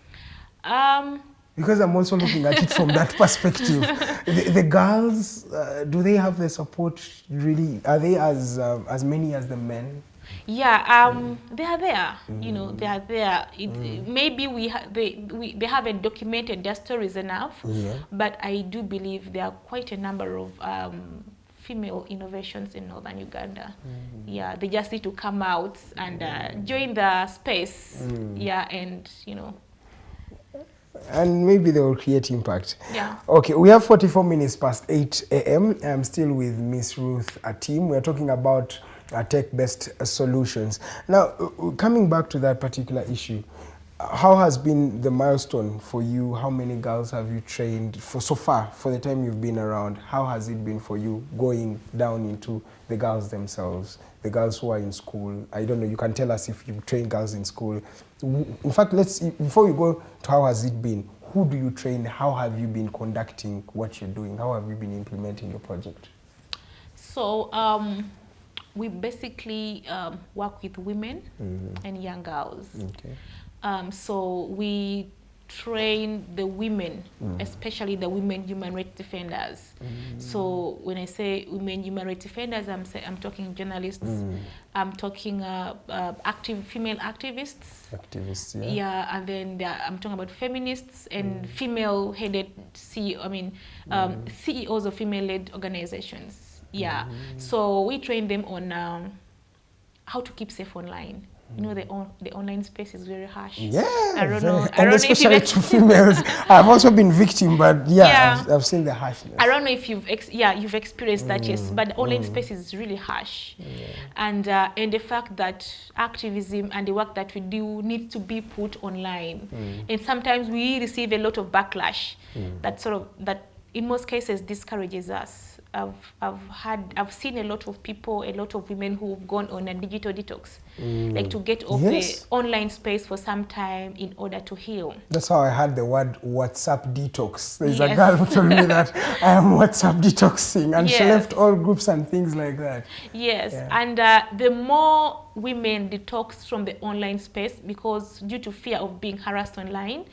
Because I'm also looking at it from that perspective. The girls, do they have the support really? Are they as many as the men? Yeah, they are there. You know, they are there. Maybe they haven't documented their stories enough. But I do believe there are quite a number of female innovations in northern Uganda. Yeah, they just need to come out and join the space. Yeah, and you know. And maybe they will create impact. Yeah. Okay, we have 44 minutes past 8 a.m. I'm still with Miss Ruth Atim. We're talking about tech-based solutions. Now, coming back to that particular issue, How has been the milestone for you? How many girls have you trained for so far, for the time you've been around? How has it been for you going down into the girls themselves, the girls who are in school? I don't know, you can tell us if you train girls in school. In fact, before we go to how has it been, who do you train? How have you been conducting what you're doing? How have you been implementing your project? So we basically work with women and young girls. Okay. So we train the women, especially the women human rights defenders. So when I say women human rights defenders, I'm talking journalists, I'm talking female activists. Activists, yeah. Yeah, and then I'm talking about feminists and female-headed CEOs of female-led organizations. Yeah, so we train them on how to keep safe online. You know, the online space is very harsh. Yeah, I don't know especially to females. I've also been victim, but yeah. I've seen the harshness. I don't know if you've experienced that, yes, but the online space is really harsh. And the fact that activism and the work that we do needs to be put online. And sometimes we receive a lot of backlash that in most cases discourages us. I've seen a lot of people, a lot of women who've gone on a digital detox, like to get off the online space for some time in order to heal. That's how I heard the word WhatsApp detox. There's a girl who told me that I am WhatsApp detoxing, and she left all groups and things like that. Yes, and the more women detox from the online space, because due to fear of being harassed online,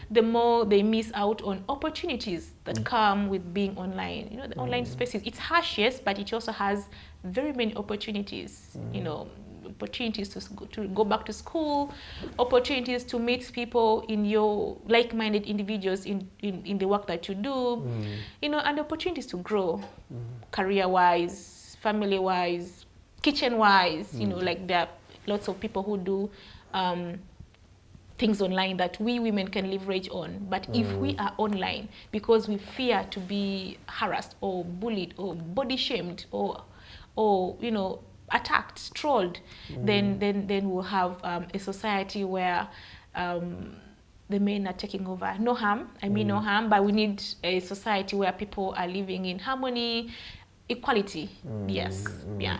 the more they miss out on opportunities that come with being online. You know, the online space it's harsh, yes, but it also has very many opportunities. You know, opportunities to go back to school, opportunities to meet people in your like-minded individuals in the work that you do, you know, and opportunities to grow career-wise, family-wise, kitchen-wise. You know, like there are lots of people who do things online that we women can leverage on. But if we are online because we fear to be harassed or bullied or body shamed or you know, attacked, trolled, then we'll have a society where the men are taking over. No harm, I mean no harm, but we need a society where people are living in harmony, equality. Yes, yeah.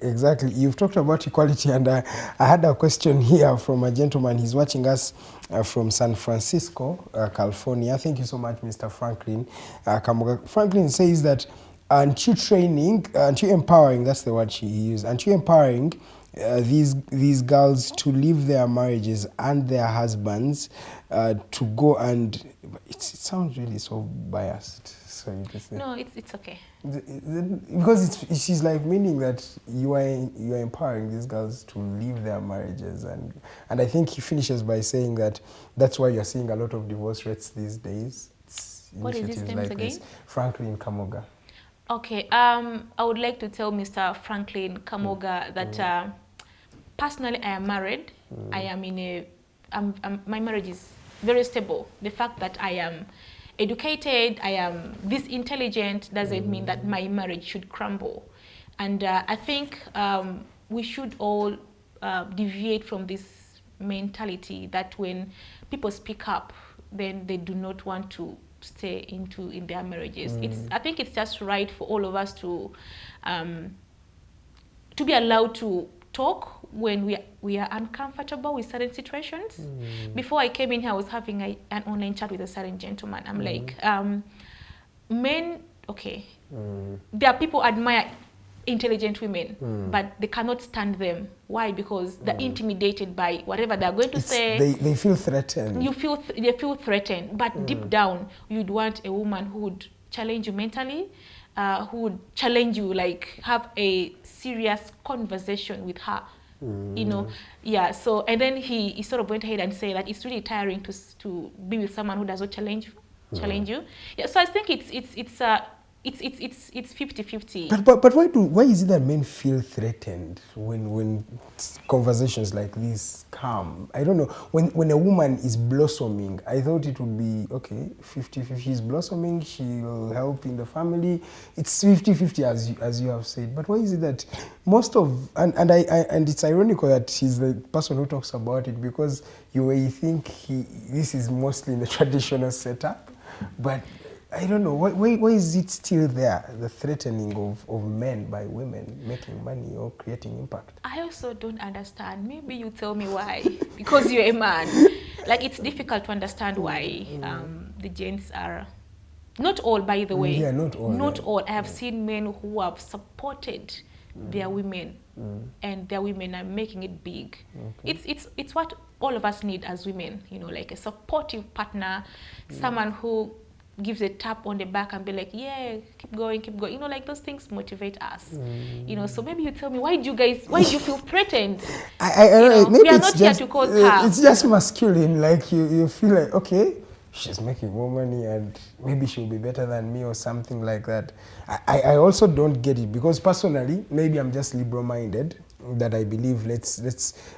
Exactly. You've talked about equality, and I had a question here from a gentleman. He's watching us from San Francisco, California. Thank you so much, Mr. Franklin. Franklin says that, aren't you empowering, that's the word she used, aren't you empowering these girls to leave their marriages and their husbands to go and... It sounds really so biased. So you just no, it's okay. Because she's like meaning that you are empowering these girls to leave their marriages, and I think he finishes by saying that that's why you're seeing a lot of divorce rates these days. What is his name again? Franklin Kamoga. Okay, I would like to tell Mr. Franklin Kamoga that personally I am married. I am in my marriage is very stable. The fact that I am educated, I am this intelligent, doesn't mean that my marriage should crumble. And I think we should all deviate from this mentality that when people speak up, then they do not want to stay in their marriages. I think it's just right for all of us to be allowed to talk when we are uncomfortable with certain situations. Before I came in here, I was having an online chat with a certain gentleman. I'm like, men, okay, there are people admire intelligent women, but they cannot stand them. Why? Because they're intimidated by whatever they're going to say. They feel threatened. They feel threatened, but deep down, you'd want a woman who would challenge you mentally, who would challenge you, like have a serious conversation with her. You know, yeah. So and then he sort of went ahead and said that it's really tiring to be with someone who does not challenge you. Yeah. So I think it's 50-50. But why is it that men feel threatened when conversations like this come? I don't know. When a woman is blossoming, I thought it would be okay, 50-50. She's blossoming, she'll help in the family. It's 50-50 as you have said. But why is it that most of and it's ironical that he's the person who talks about it, because you think this is mostly in the traditional setup, but I don't know, why is it still there, the threatening of men by women making money or creating impact? I also don't understand. Maybe you tell me why. Because you're a man. Like, it's difficult to understand why the gents are... Not all, by the way. Yeah, not all. Not all. I have seen men who have supported their women, and their women are making it big. Okay. It's what all of us need as women, you know, like a supportive partner, someone who gives a tap on the back and be like, yeah, keep going, you know, like those things motivate us, you know. So maybe you tell me, why do you feel threatened? I don't know, maybe we are not here to cause harm. It's just masculine, like you feel like, okay, she's making more money and maybe she'll be better than me or something like that. I also don't get it, because personally, maybe I'm just liberal-minded, that I believe let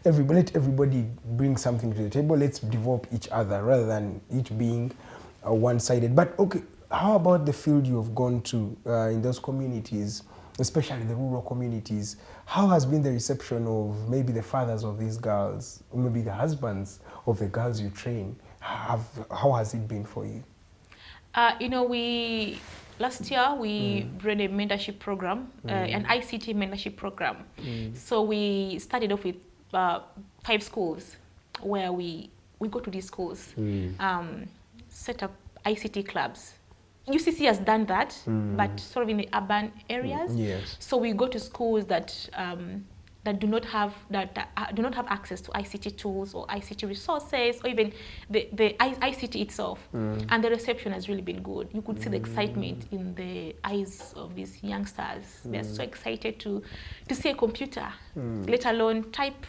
everybody bring something to the table, let's develop each other rather than it being one-sided. But okay, how about the field you have gone to in those communities, especially the rural communities? How has been the reception of maybe the fathers of these girls, or maybe the husbands of the girls you train? How has it been for you? You know, last year we ran a mentorship program, an ICT mentorship program. So we started off with 5 schools where we go to these schools, set up ICT clubs. UCC has done that, but sort of in the urban areas. Yes. So we go to schools that do not have access to ICT tools or ICT resources, or even the ICT itself. And the reception has really been good. You could see the excitement in the eyes of these youngsters. They're so excited to see a computer, let alone type,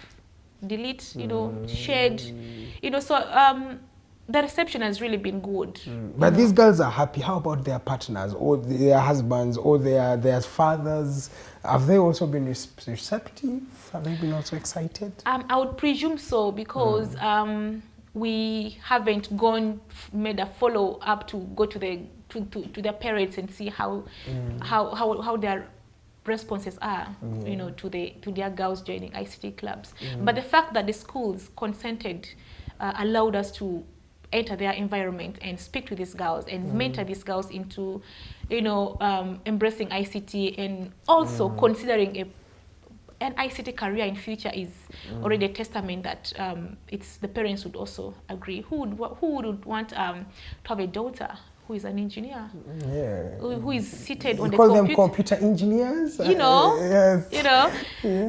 delete, you know, shared, you know. So the reception has really been good. But these girls are happy. How about their partners or their husbands or their fathers? Have they also been receptive? Have they been also excited? I would presume so, because we haven't made a follow-up to go to their parents and see how their responses are, you know, to their girls joining ICT clubs. But the fact that the schools consented allowed us to enter their environment and speak to these girls and mentor these girls into, you know, embracing ICT, and also considering an ICT career in future is already a testament that it's the parents would also agree. Who would want to have a daughter who is an engineer? Yeah. Who is seated on the computer? You call them computer engineers? You know, yes. You know,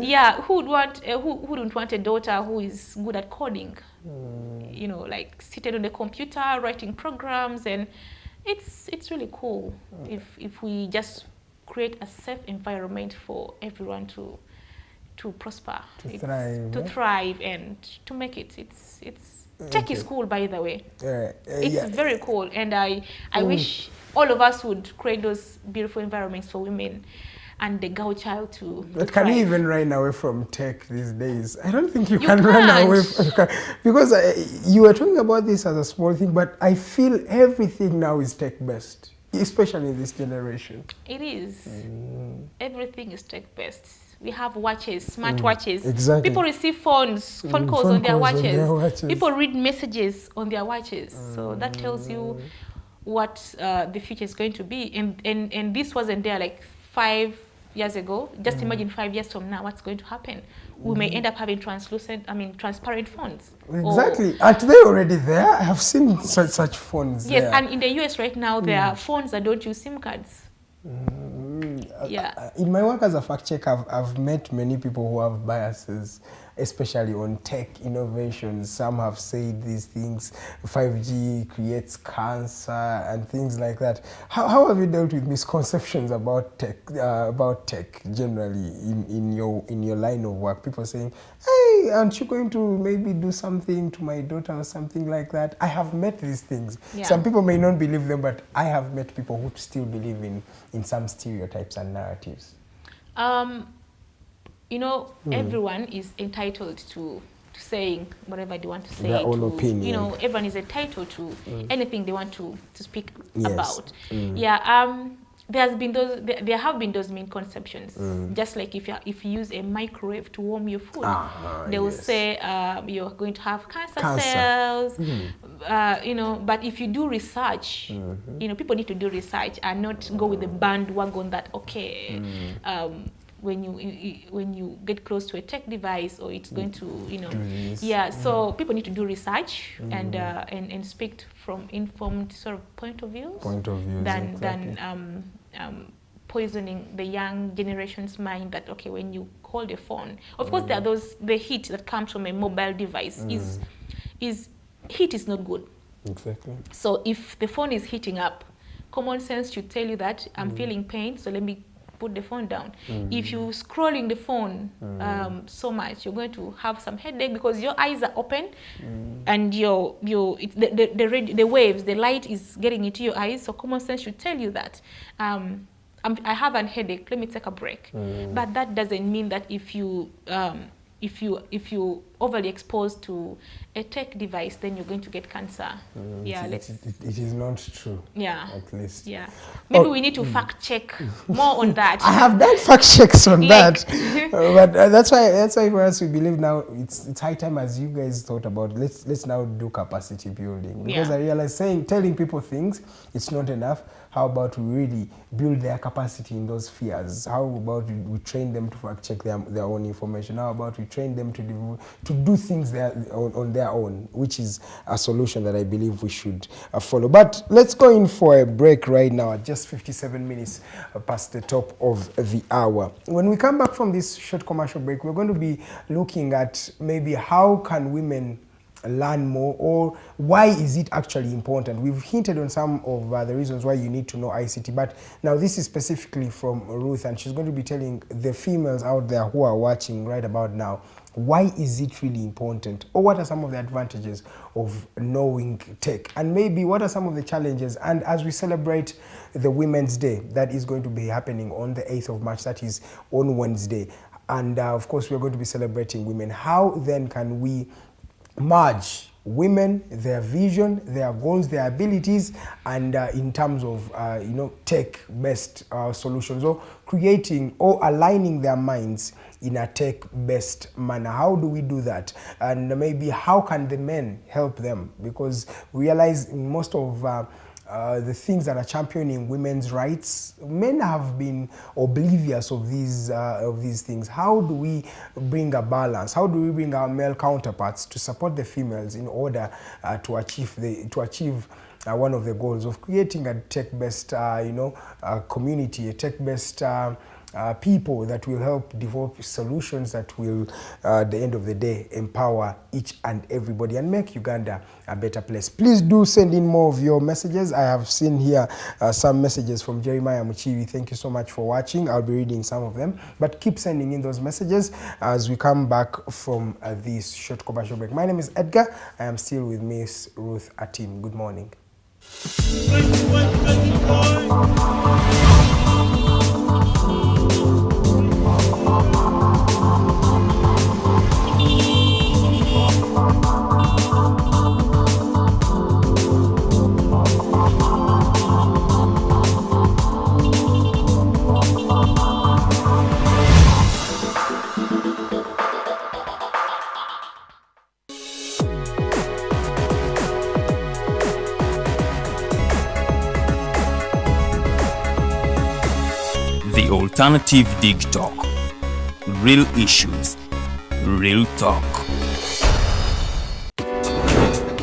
yeah. Who wouldn't want a daughter who is good at coding? You know, like seated on the computer, writing programs, and it's really cool if we just create a safe environment for everyone to prosper, to thrive, and to make it. Tech is cool, by the way. It's very cool, and I wish all of us would create those beautiful environments for women and the girl child to But can you even run away from tech these days? I don't think you can run away from, because you were talking about this as a small thing, but I feel everything now is tech-based, especially in this generation. It is. Everything is tech-based. We have watches, smart watches. Exactly. People receive phone calls on their watches. People read messages on their watches. So that tells you what the future is going to be. And this wasn't there like 5 years ago. Just imagine 5 years from now, what's going to happen? We may end up having transparent phones. Exactly. Aren't they already there? I have seen such phones. Yes, there. And in the US right now, there are phones that don't use SIM cards. Yeah. In my work as a fact checker, I've met many people who have biases especially on tech innovations. Some have said these things, 5G creates cancer and things like that. How have you dealt with misconceptions about tech generally in your line of work? People saying, hey, aren't you going to maybe do something to my daughter or something like that? I have met these things. Yeah. Some people may not believe them, but I have met people who still believe in some stereotypes and narratives. You know, everyone is entitled to saying whatever they want to say. Their own opinion. You know, everyone is entitled to anything they want to speak Yes. about. Yeah. There have been those misconceptions. Just like if you use a microwave to warm your food, they will say you're going to have cancer cells. You know, but if you do research, you know, people need to do research and not go with the bandwagon that when you get close to a tech device, or it's going to, you know, so people need to do research and speak from informed sort of point of views than poisoning the young generation's mind that, okay, when you hold a phone, of course there are the heat that comes from a mobile device heat is not good. Exactly. So if the phone is heating up, common sense should tell you that I'm feeling pain, so let me put the phone down. If you're scrolling the phone so much, you're going to have some headache because your eyes are open and the waves, the light is getting into your eyes. So common sense should tell you that I have a headache, let me take a break. But that doesn't mean that if you overly exposed to a tech device, then you're going to get cancer. It is not true. Yeah. At least. Yeah. Maybe we need to fact check more on that. I have done fact checks on that, but that's why for us we believe now it's high time, as you guys thought about. Let's now do capacity building, because I realize telling people things, it's not enough. How about we really build their capacity in those spheres? How about we train them to fact check their own information? How about we train them to do things on their own, which is a solution that I believe we should follow. But let's go in for a break right now at just 57 minutes past the top of the hour. When we come back from this short commercial break, we're going to be looking at maybe how can women learn more, or why is it actually important? We've hinted on some of the reasons why you need to know ICT, but now this is specifically from Ruth, and she's going to be telling the females out there who are watching right about now, why is it really important, or what are some of the advantages of knowing tech, and maybe what are some of the challenges. And as we celebrate the Women's Day that is going to be happening on the 8th of March, that is on Wednesday, and of course we're going to be celebrating women, how then can we merge women, their vision, their goals, their abilities, and in terms of tech-based solutions, or creating or aligning their minds in a tech-based manner? How do we do that? And maybe how can the men help them? Because we realize in most of the things that are championing women's rights, men have been oblivious of these things. How do we bring a balance? How do we bring our male counterparts to support the females in order to achieve one of the goals of creating a tech-based community, a tech-based people that will help develop solutions that will, at the end of the day, empower each and everybody and make Uganda a better place. Please do send in more of your messages. I have seen here some messages from Jeremiah Muchiwi. Thank you so much for watching. I'll be reading some of them, but keep sending in those messages as we come back from this short commercial break. My name is Edgar. I am still with Miss Ruth Atim. Good morning. The Alternative Digitalk. Real issues, real talk.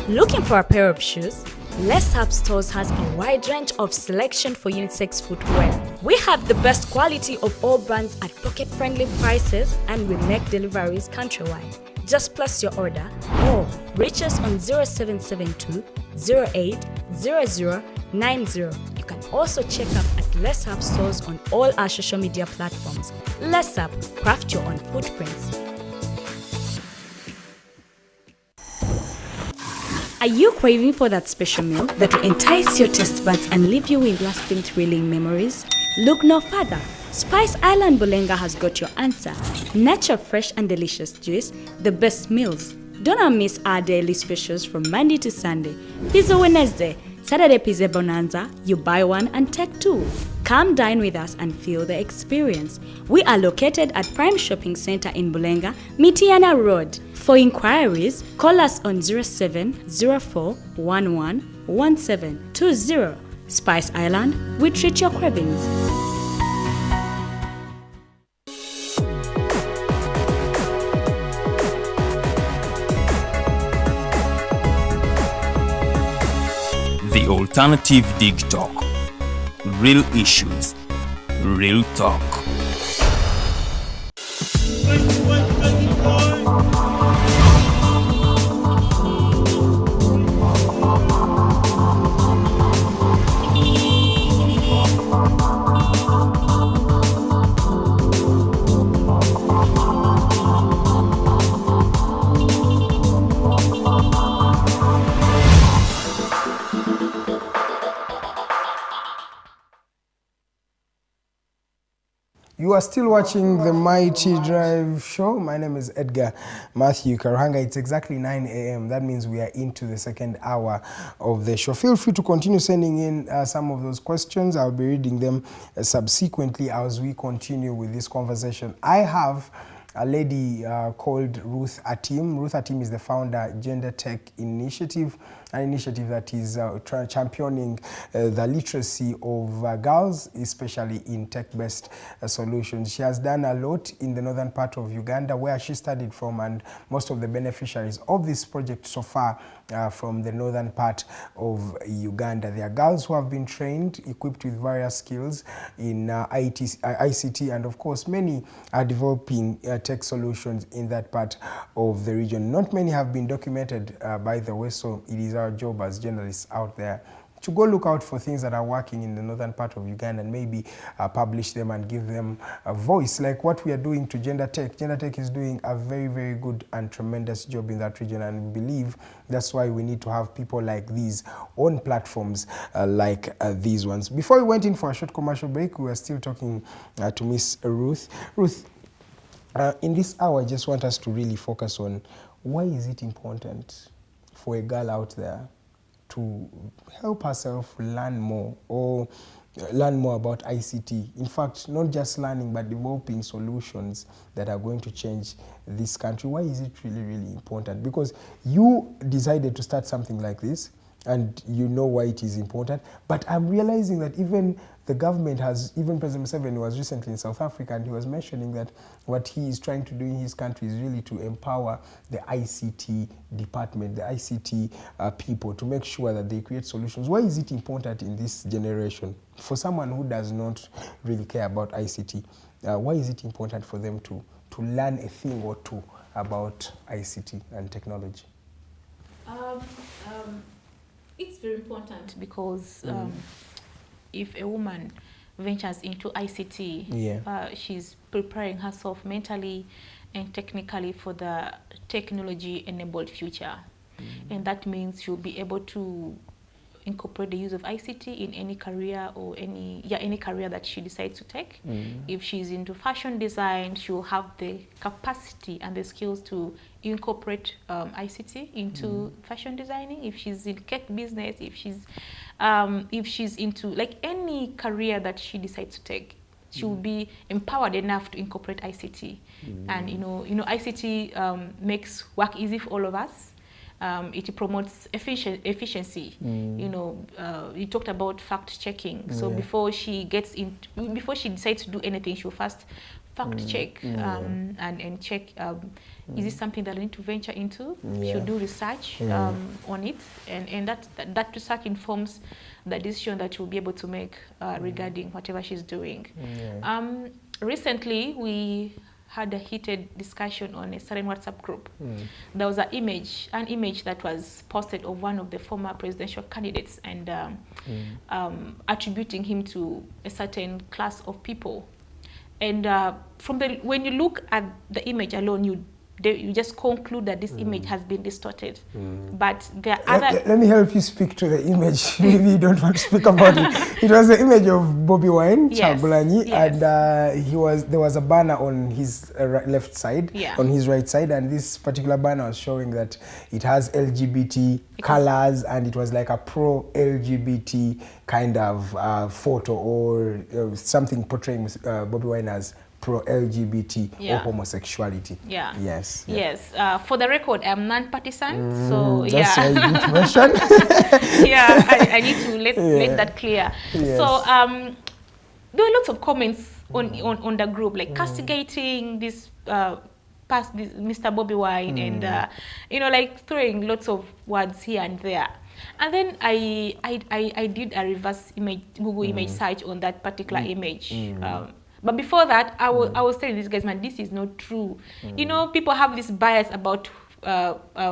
Looking for a pair of shoes? Les Hub Stores has a wide range of selection for unisex footwear. We have the best quality of all brands at pocket-friendly prices, and we make deliveries countrywide. Just place your order or reach us on 0772 08 0090. You can also check up at Les Hub Stores on all our social media platforms. Les Hub, craft your own footprints. Are you craving for that special meal that will entice your taste buds and leave you with lasting thrilling memories? Look no further. Spice Island Bulenga has got your answer. Natural, fresh and delicious juice, the best meals. Don't miss our daily specials from Monday to Sunday. Pizza Wednesday, Saturday Pizza Bonanza, you buy one and take two. Come dine with us and feel the experience. We are located at Prime Shopping Center in Bulenga, Mitiana Road. For inquiries, call us on 0704 11 1720. Spice Island, we treat your cravings. The Alternative Digitalk. Real issues, real talk. You are still watching the Mighty Drive show. My name is Edgar Matthew Karuhanga. It's exactly 9 a.m. That means we are into the second hour of the show. Feel free to continue sending in some of those questions. I'll be reading them subsequently as we continue with this conversation. I have a lady called Ruth Atim. Ruth Atim is the founder of Gender Tech Initiative, an initiative that is championing the literacy of girls, especially in tech-based solutions. She has done a lot in the northern part of Uganda, where she studied from, and most of the beneficiaries of this project so far from the northern part of Uganda. They are girls who have been trained, equipped with various skills in ICT, and of course many are developing tech solutions in that part of the region. Not many have been documented, by the way, so it is our job as journalists out there to go look out for things that are working in the northern part of Uganda and maybe publish them and give them a voice, like what we are doing to Gender Tech. Gender Tech is doing a very, very good and tremendous job in that region, and we believe that's why we need to have people like these on platforms like these ones. Before we went in for a short commercial break, we were still talking to Miss Ruth. Ruth, in this hour, I just want us to really focus on why is it important for a girl out there to help herself learn more, or learn more about ICT. In fact, not just learning, but developing solutions that are going to change this country. Why is it really, really important? Because you decided to start something like this, and you know why it is important. But I'm realizing that even the government has, even President Museveni was recently in South Africa, and he was mentioning that what he is trying to do in his country is really to empower the ICT department, the ICT people, to make sure that they create solutions. Why is it important in this generation? For someone who does not really care about ICT, why is it important for them to learn a thing or two about ICT and technology? It's very important because if a woman ventures into ICT, she's preparing herself mentally and technically for the technology-enabled future. And that means she'll be able to incorporate the use of ICT in any career or any career that she decides to take. If she's into fashion design, she'll have the capacity and the skills to incorporate ICT into fashion designing. If she's in cake business, if she's into like any career that she decides to take, she will be empowered enough to incorporate ICT. And you know ICT makes work easy for all of us. It promotes efficiency. You talked about fact checking. So before she decides to do anything, she'll first fact check and check is this something that I need to venture into? She'll do research on it, and that research informs the decision that she'll be able to make regarding whatever she's doing. Recently, we had a heated discussion on a certain WhatsApp group. There was an image that was posted of one of the former presidential candidates and attributing him to a certain class of people. And when you look at the image alone, you just conclude that this image has been distorted. But there are other... Let me help you speak to the image. Maybe you don't want to speak about it. It was the image of Bobby Wine, Chagulanyi, and there was a banner on his left side, on his right side, and this particular banner was showing that it has LGBT colors, and it was like a pro-LGBT kind of photo or something portraying Bobby Wine as pro-LGBT or homosexuality. Yes. For the record, I'm non-partisan, so that's why you need to mention. I need to let that clear. So there were lots of comments on the group, like castigating this Mr. Bobby Wine and like throwing lots of words here and there. And then I did a reverse Google image search on that particular image. But before that, I was telling these guys, man, this is not true. People have this bias about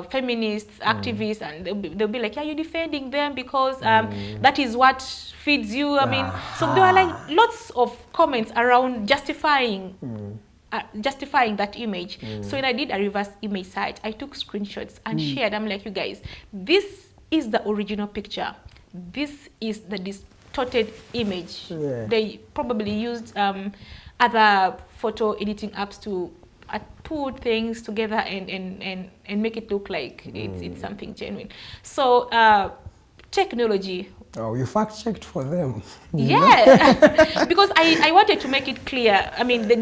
feminists, activists, and they'll be like, yeah, you're defending them because that is what feeds you. I mean, so there are like lots of comments around justifying that image. So when I did a reverse image site, I took screenshots and shared. I'm like, you guys, this is the original picture. This is the distorted image. They probably used other photo editing apps to put things together and make it look like it's something genuine. So technology. Oh, you fact checked for them. Because I wanted to make it clear. I mean, the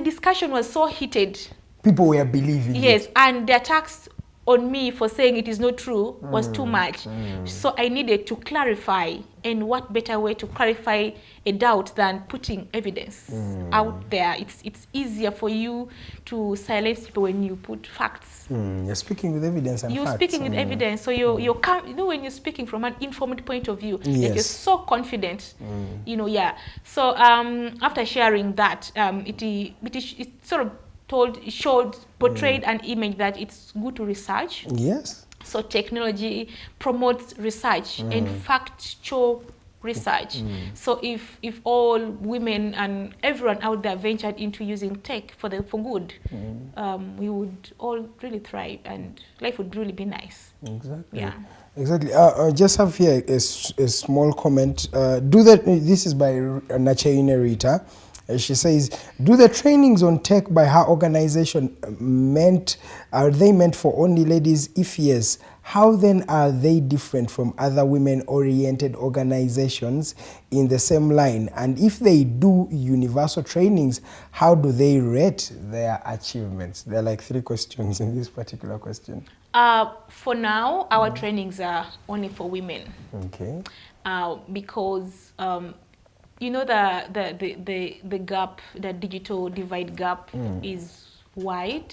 discussion was so heated. People were believing it. And the attacks on me for saying it is not true was too much. So I needed to clarify, and what better way to clarify a doubt than putting evidence out there. It's easier for you to silence people when you put facts. You're speaking with evidence and you're facts. Speaking with evidence, so when you're speaking from an informed point of view, like you're so confident, So after sharing that, it sort of portrayed an image that it's good to research. So technology promotes research and fact-show research. So if all women and everyone out there ventured into using tech for good, we would all really thrive and life would really be nice. Exactly. I just have here a small comment. This is by Nachaine Rita. She says, do the trainings on tech by her organization are they meant for only ladies? If yes, how then are they different from other women-oriented organizations in the same line? And if they do universal trainings, how do they rate their achievements? There are like 3 questions in this particular question. For now, our trainings are only for women. Okay. Because the gap, the digital divide gap is wide.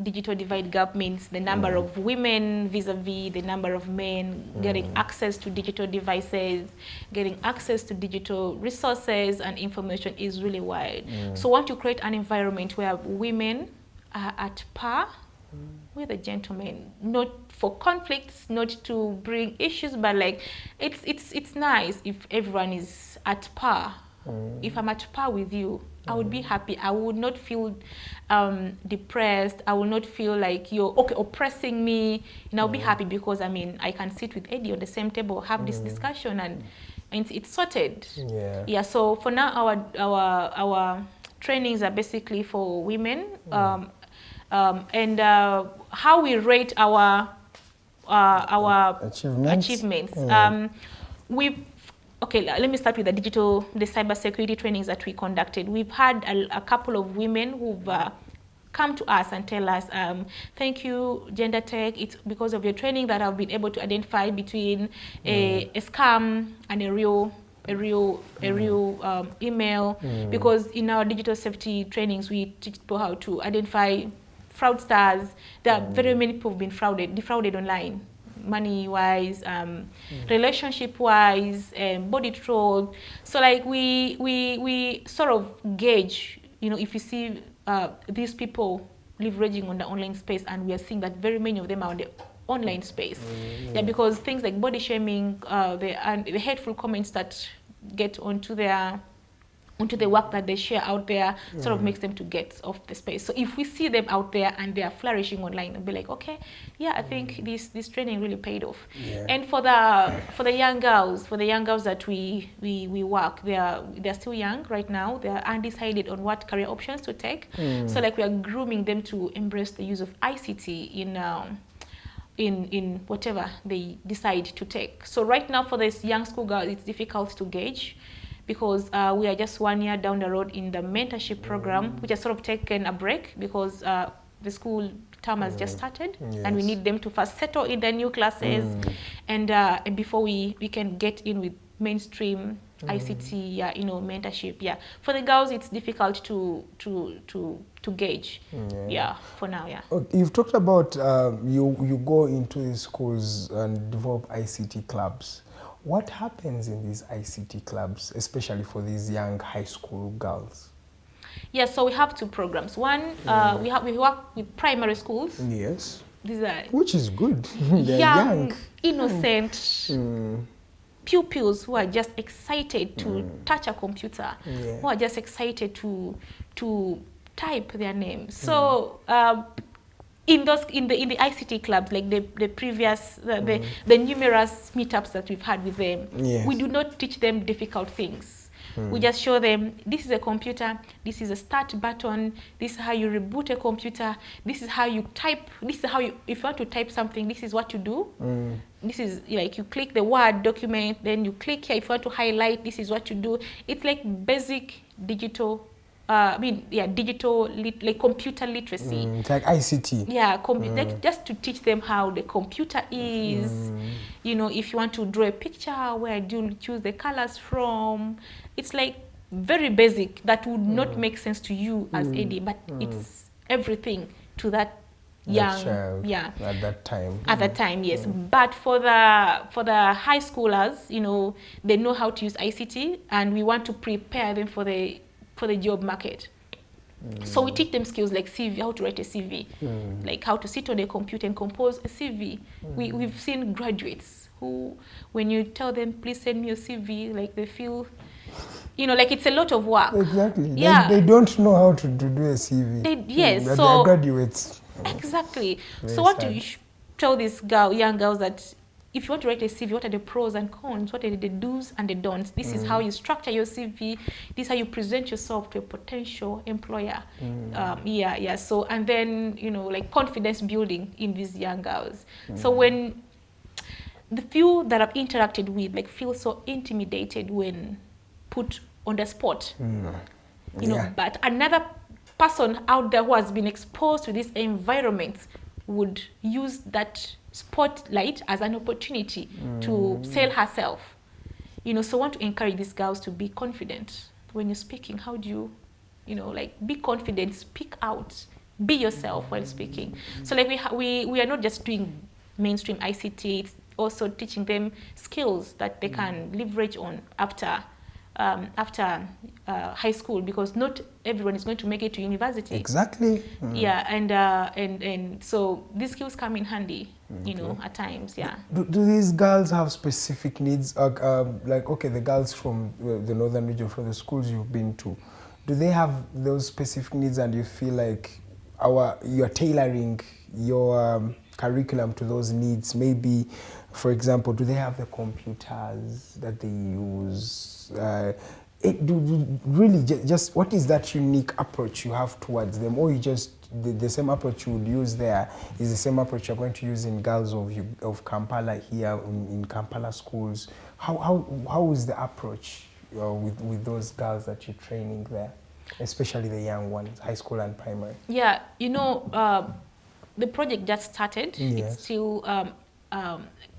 Digital divide gap means the number of women vis-a-vis the number of men getting access to digital devices, getting access to digital resources and information is really wide. So want to create an environment where women are at par with the gentlemen, not for conflicts, not to bring issues, but like it's nice if everyone is at par. If I'm at par with you, I would be happy. I would not feel depressed. I will not feel like you're oppressing me. And I'll be happy because I can sit with Eddie on the same table, have this discussion, and it's sorted. So for now, our trainings are basically for women. And how we rate our achievements. Let me start with the cybersecurity trainings that we conducted. We've had a couple of women who've come to us and tell us, thank you, Gender Tech, it's because of your training that I've been able to identify between a scam and a real real email, because in our digital safety trainings we teach people how to identify fraudsters. There are very many people who've been defrauded online, money-wise, relationship-wise, body troll. So like we sort of gauge, if you see these people leveraging on the online space, and we are seeing that very many of them are on the online space. Because things like body shaming, the hateful comments that get onto the work that they share out there sort of makes them to get off the space. So if we see them out there and they are flourishing online, we'll be like, okay, yeah, I think this training really paid off. And for the young girls that we work, they're still young right now. They are undecided on what career options to take. So like we are grooming them to embrace the use of ICT in whatever they decide to take. So right now for this young school girl, it's difficult to gauge, because we are just 1 year down the road in the mentorship program, which has sort of taken a break because the school term has just started, and we need them to first settle in their new classes, and before we can get in with mainstream ICT, mentorship. For the girls, it's difficult to gauge. For now. Okay, you've talked about you go into the schools and develop ICT clubs. What happens in these ICT clubs, especially for these young high school girls? Yes, so we have two programs. One, we work with primary schools. Yes. These are which is good. They're young, innocent pupils who are just excited to touch a computer, who are just excited to type their name. So in the ICT clubs, like the previous the numerous meetups that we've had with them, we do not teach them difficult things. We just show them, this is a computer, this is a start button, this is how you reboot a computer, this is how you type, this is how you, if you want to type something, this is what you do. This is like you click the Word document, then you click here. If you want to highlight, this is what you do. It's like basic digital digital like computer literacy. It's like ICT. Like just to teach them how the computer is. If you want to draw a picture, where do you choose the colors from? It's like very basic that would not make sense to you as AD, but it's everything to that young child, at that time. At that time, yes. But for the high schoolers, they know how to use ICT, and we want to prepare them for the job market. So we teach them skills like CV, how to write a CV, like how to sit on a computer and compose a CV. We've seen graduates who, when you tell them, please send me your CV, like they feel, like it's a lot of work. Exactly. They don't know how to do a CV. So they're graduates. Exactly. So what do you tell these young girls that if you want to write a CV, what are the pros and cons? What are the do's and the don'ts? This is how you structure your CV. This is how you present yourself to a potential employer. So, and then, like confidence building in these young girls. So when the few that I've interacted with, like, feel so intimidated when put on the spot, but another person out there who has been exposed to this environment would use that spotlight as an opportunity to sell herself. So I want to encourage these girls to be confident when you're speaking. How do you, be confident, speak out, be yourself while speaking. So like we are not just doing mainstream ICT, it's also teaching them skills that they can leverage on after high school, because not everyone is going to make it to university. Exactly. And so these skills come in handy, at times. Do these girls have specific needs? The girls from the northern region, from the schools you've been to, do they have those specific needs, and you feel like you're tailoring your curriculum to those needs? Maybe, for example, do they have the computers that they use? Just what is that unique approach you have towards them, or you just the same approach you would use there is the same approach you're going to use in girls of Kampala here in Kampala schools? How is the approach with those girls that you're training there, especially the young ones, high school and primary? The project just started. Yes. It's still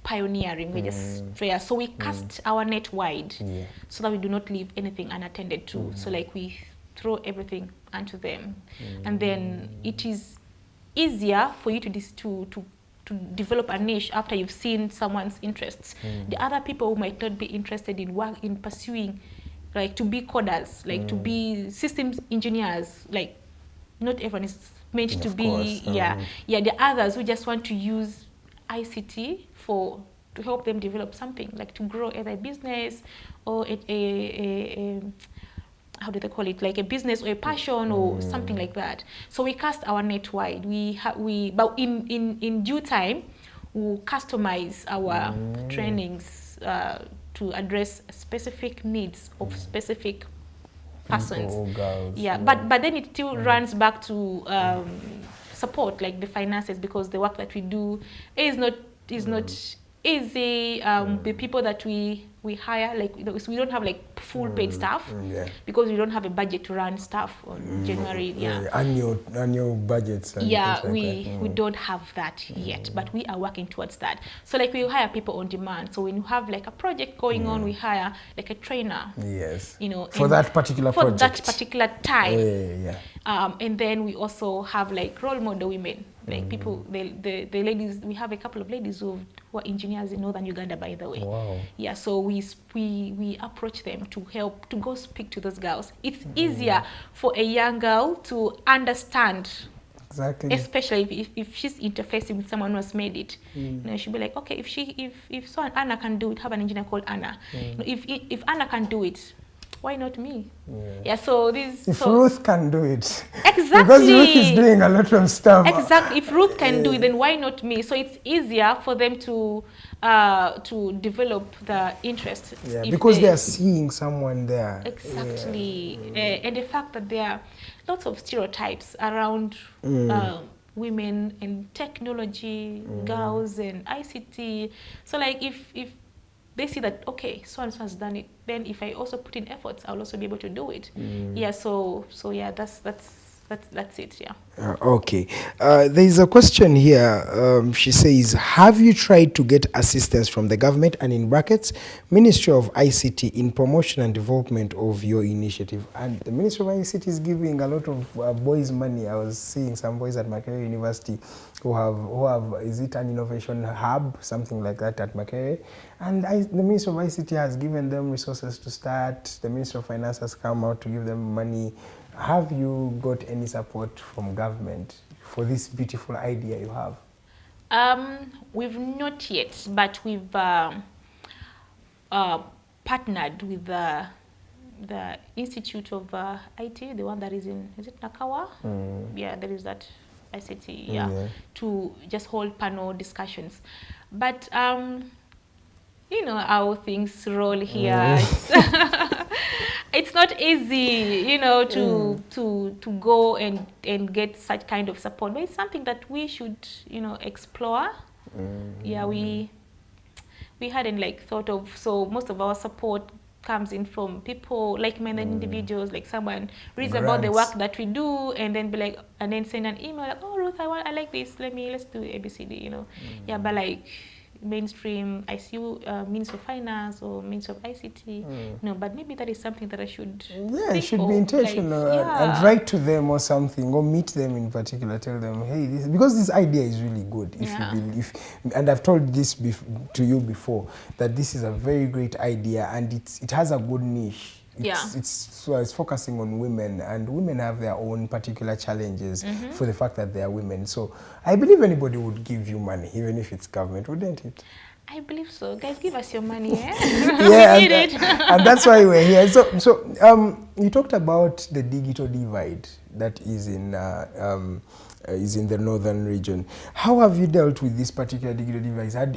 pioneering. We're just so we cast our net wide, so that we do not leave anything unattended to. So like we throw everything onto them, and then it is easier for you to develop a niche after you've seen someone's interests. The other people who might not be interested in pursuing, like to be coders, like to be systems engineers, like not everyone is meant to be, the others who just want to use ICT to help them develop something, like to grow either a business or a how do they call it, like a business or a passion or something like that. So we cast our net wide. But in due time, we'll customize our trainings to address specific needs of specific persons. But then it still runs back to support, like the finances, because the work that we do is not easy. The people that we hire, like we don't have like full paid staff because we don't have a budget to run staff on January. Annual budgets. And we don't have that yet, but we are working towards that. So like we hire people on demand. So when you have like a project going on, we hire like a trainer. For that particular project. For that particular time. And then we also have like role model women. Like people, the ladies, we have a couple of ladies who are engineers in northern Uganda, by the way. Wow. Yeah, so we approach them to help, to go speak to those girls. It's easier for a young girl to understand. Exactly. Especially if she's interfacing with someone who has made it. You know, she'll be like, okay, if so Anna can do it, have an engineer called Anna. You know, if Anna can do it, why not me? So Ruth can do it. Exactly. Because Ruth is doing a lot of stuff. Exactly. If Ruth can do it, then why not me? So it's easier for them to develop the interest. Because they are seeing someone there. Exactly. And the fact that there are lots of stereotypes around women and technology, girls and ICT. So like if they see that, okay, so-and-so has done it, then if I also put in efforts, I'll also be able to do it. So that's it, Okay. There is a question here. She says, have you tried to get assistance from the government, and in brackets, Ministry of ICT, in promotion and development of your initiative? And the Ministry of ICT is giving a lot of boys money. I was seeing some boys at Makerere University who have, is it an innovation hub, something like that at Makerere? And the Ministry of ICT has given them resources to start. The Ministry of Finance has come out to give them money. Have you got any support from government for this beautiful idea you have? We've not yet, but we've partnered with the Institute of IT, the one that is is it Nakawa? There is that ICT, to just hold panel discussions. But you know how things roll here. It's not easy, you know, to go and get such kind of support. But it's something that we should, you know, explore. We hadn't like thought of. So most of our support comes in from people, like-minded individuals, like someone reads about the work that we do and then be like, and then send an email like, oh Ruth, I like this. Let's do ABCD, you know. But like mainstream ICU, means of finance or means of ICT. No, but maybe that is something that I should it should be intentional, like, and write to them or something, or meet them in particular, tell them, hey, because this idea is really good. If you believe, and I've told this to you before, that this is a very great idea and it has a good niche. It's focusing on women, and women have their own particular challenges for the fact that they are women. So I believe anybody would give you money, even if it's government, wouldn't it? I believe so. Guys, give us your money, we need it. And that's why we're here. So you talked about the digital divide that is in the northern region. How have you dealt with this particular digital divide?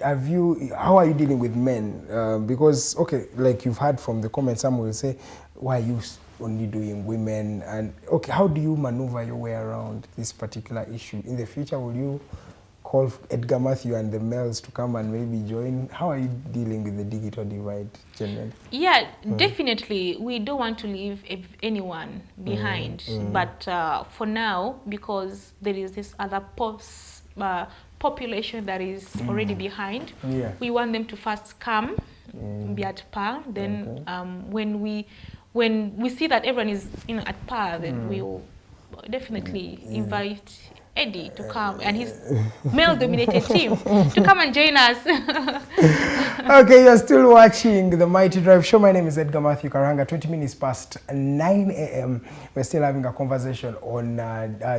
How are you dealing with men? Because, okay, like you've heard from the comments, some will say, why are you only doing women? And okay, how do you maneuver your way around this particular issue? In the future, will you call Edgar Matthew and the males to come and maybe join? How are you dealing with the digital divide generally? Definitely. We don't want to leave anyone behind. But for now, because there is this other population that is already behind. Yeah. We want them to first come, be at par. Then when we see that everyone is at par, then we'll definitely invite Eddie to come and his male-dominated team to come and join us. Okay, you're still watching the Mighty Drive Show. My name is Edgar Matthew Karanga. 20 minutes past 9 a.m. We're still having a conversation on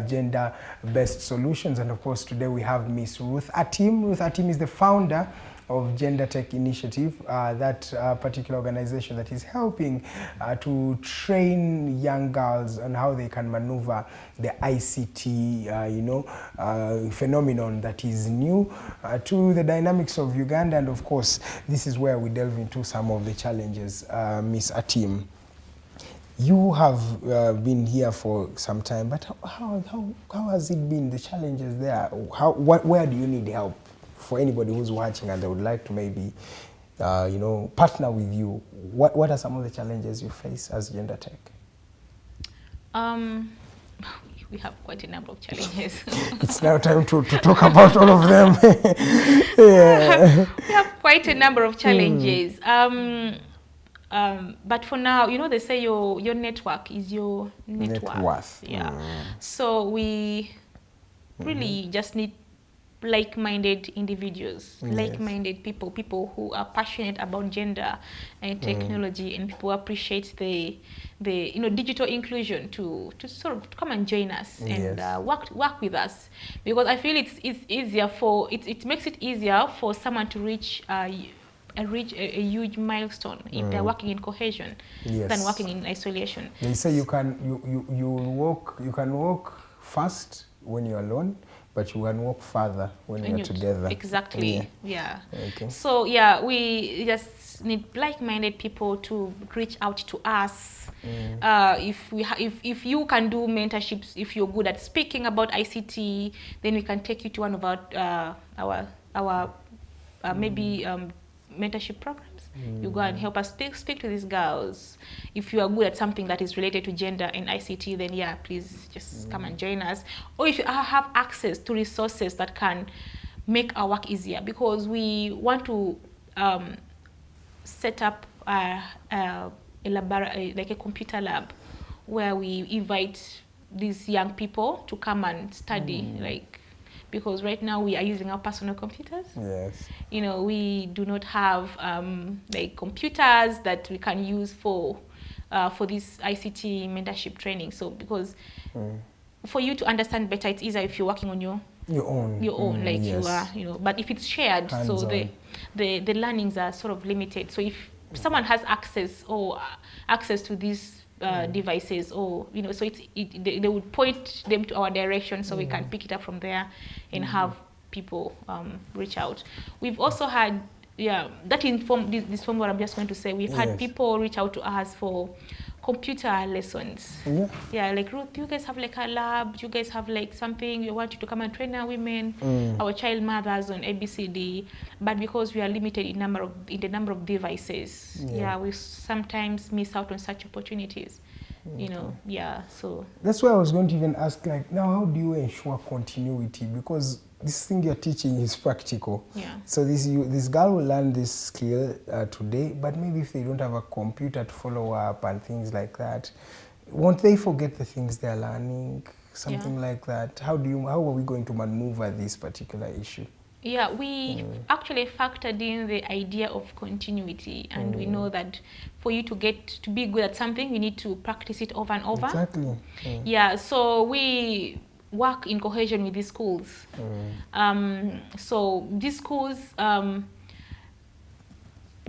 gender-based solutions. And of course, today we have Miss Ruth Atim. Ruth Atim is the founder of Tech Initiative, that particular organization that is helping to train young girls on how they can maneuver the ICT, phenomenon that is new to the dynamics of Uganda. And of course, this is where we delve into some of the challenges. Miss Atim, you have been here for some time, but how has it been, the challenges there? Where do you need help? For anybody who's watching and they would like to maybe, partner with you, what are some of the challenges you face as Gender Tech? We have quite a number of challenges. It's now time to talk about all of them. Yeah. We have quite a number of challenges. But for now, they say your network is your net worth. Yeah. So we really just need like-minded individuals, like-minded people who are passionate about gender and technology, and people who appreciate the digital inclusion to sort of come and join us and work with us, because I feel it's easier it makes it easier for someone to reach a huge milestone if they're working in cohesion than working in isolation. They say you can walk fast when you're alone, but you can walk further when you're together. Exactly. Yeah. Okay. So we just need like-minded people to reach out to us. If you can do mentorships, if you're good at speaking about ICT, then we can take you to one of our maybe mentorship programs. You go and help us speak to these girls. If you are good at something that is related to gender and ICT, then please just come and join us. Or if you have access to resources that can make our work easier, because we want to set up a laboratory, like a computer lab, where we invite these young people to come and study, because right now we are using our personal computers. Yes. We do not have computers that we can use for this ICT mentorship training. So because for you to understand better, it's easier if you're working on your own, you are, but if it's shared, so the learnings are sort of limited. So if someone has access to these devices, or so they would point them to our direction, so we can pick it up from there and have people reach out. We've also had that informed this form what I'm just going to say. We've had people reach out to us for computer lessons. Like, Ruth, you guys have like a lab, you guys have like something, we want you to come and train our women, our child mothers on ABCD, but because we are limited in the number of devices, we sometimes miss out on such opportunities. So that's why I was going to even ask, now how do you ensure continuity? Because this thing you're teaching is practical. So this girl will learn this skill today, but maybe if they don't have a computer to follow up and things like that, won't they forget the things they're learning? Something like that. How are we going to maneuver this particular issue? We actually factored in the idea of continuity, and we know that for you to be good at something, you need to practice it over and over. Exactly. So we work in cohesion with these schools. So these schools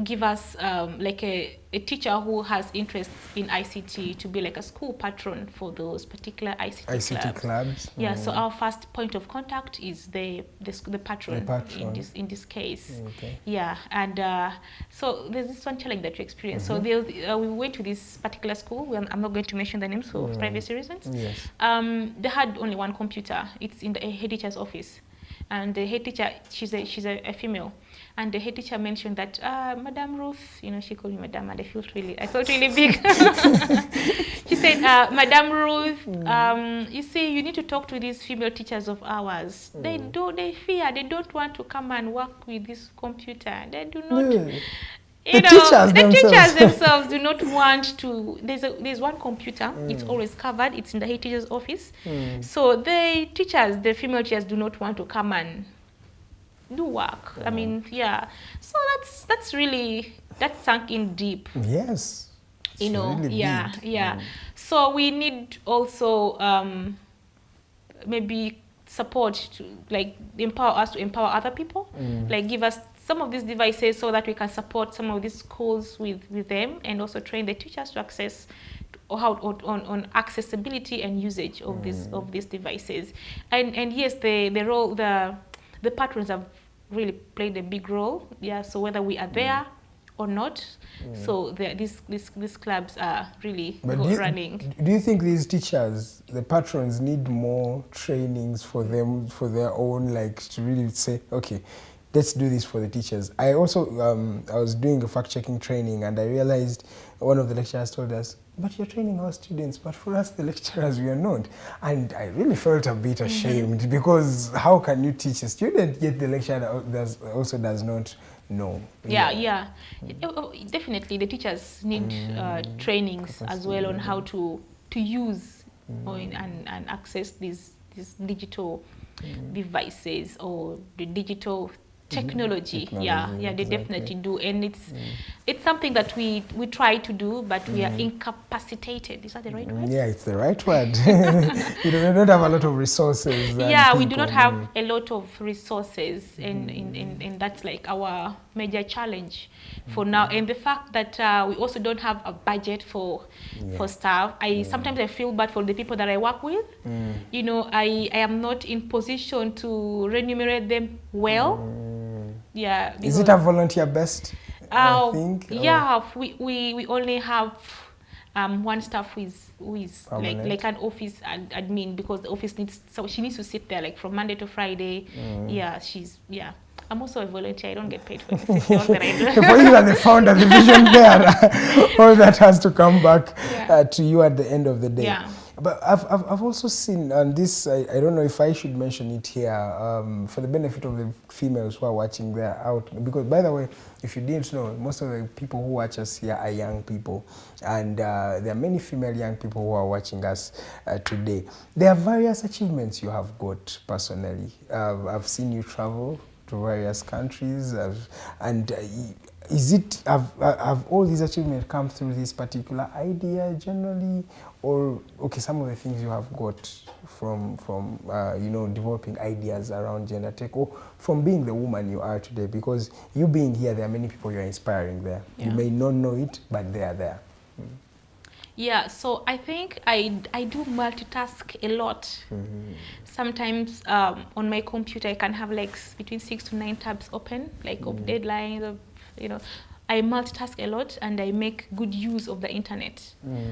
give us like a teacher who has interest in ICT to be like a school patron for those particular ICT clubs. So our first point of contact is the patron. In this case. And so there's this one challenge that we experienced. So we went to this particular school. I'm not going to mention the names for privacy reasons. They had only one computer. It's in the head teacher's office, and the head teacher, she's a female. and the head teacher mentioned that, Madam Ruth, she called me Madam, and I felt really big. She said, Madam Ruth, you see, you need to talk to these female teachers of ours. They fear, they don't want to come and work with this computer. They do not. The teachers themselves do not want to. There's one computer. It's always covered. It's in the head teacher's office. So the female teachers do not want to come and do work. I mean, yeah. So that's sunk in deep. Yes. Really yeah. So we need also maybe support to empower us to empower other people. Give us some of these devices so that we can support some of these schools with them, and also train the teachers to access on accessibility and usage of these devices. And yes, the patrons have really played a big role. Yeah. So whether we are there or not, so these clubs are really running. Do you think these teachers, the patrons, need more trainings for them, for their own, to really say, okay, let's do this for the teachers? I also, I was doing a fact-checking training, and I realized one of the lecturers told us, but you're training our students, but for us, the lecturers, we are not. And I really felt a bit ashamed, because how can you teach a student, yet the lecturer also does not know? Yeah. Definitely, the teachers need trainings as well on how to use and access these digital devices or the digital technology. Yeah, they definitely do, and it's something that we try to do, but we are incapacitated. Is that the right word? Yeah, it's the right word. We don't have a lot of resources. Yeah, we do not have a lot of resources, and that's our major challenge for now. And the fact that we also don't have a budget for staff. Sometimes I feel bad for the people that I work with. I am not in position to remunerate them well. Yeah. Is it a volunteer based thing? Yeah, we only have one staff who is like an office admin, because the office she needs to sit there from Monday to Friday. Yeah, I'm also a volunteer. I don't get paid for anything else that I do. For you are the founder, the vision bearer. All that has to come back to you at the end of the day. Yeah. But I've also seen, and this, I don't know if I should mention it here, for the benefit of the females who are watching there out, because, by the way, if you didn't know, most of the people who watch us here are young people, and there are many female young people who are watching us today. There are various achievements you have got personally. I've seen you travel to various countries, and have all these achievements come through this particular idea generally, or some of the things you have got from developing ideas around gender tech, or from being the woman you are today? Because you being here, there are many people you're inspiring there. You may not know it, but they are there. Yeah, so I think I do multitask a lot. Sometimes on my computer I can have between 6 to 9 tabs open, of deadlines, I multitask a lot, and I make good use of the internet.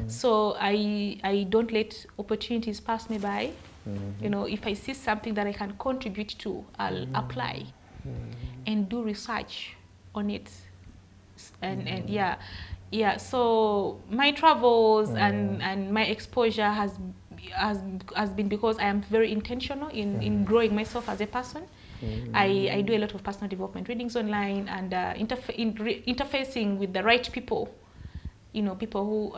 So I don't let opportunities pass me by. If I see something that I can contribute to, I'll apply and do research on it. And so my travels and my exposure has been because I am very intentional in growing myself as a person. I do a lot of personal development readings online, and interfacing with the right people. People who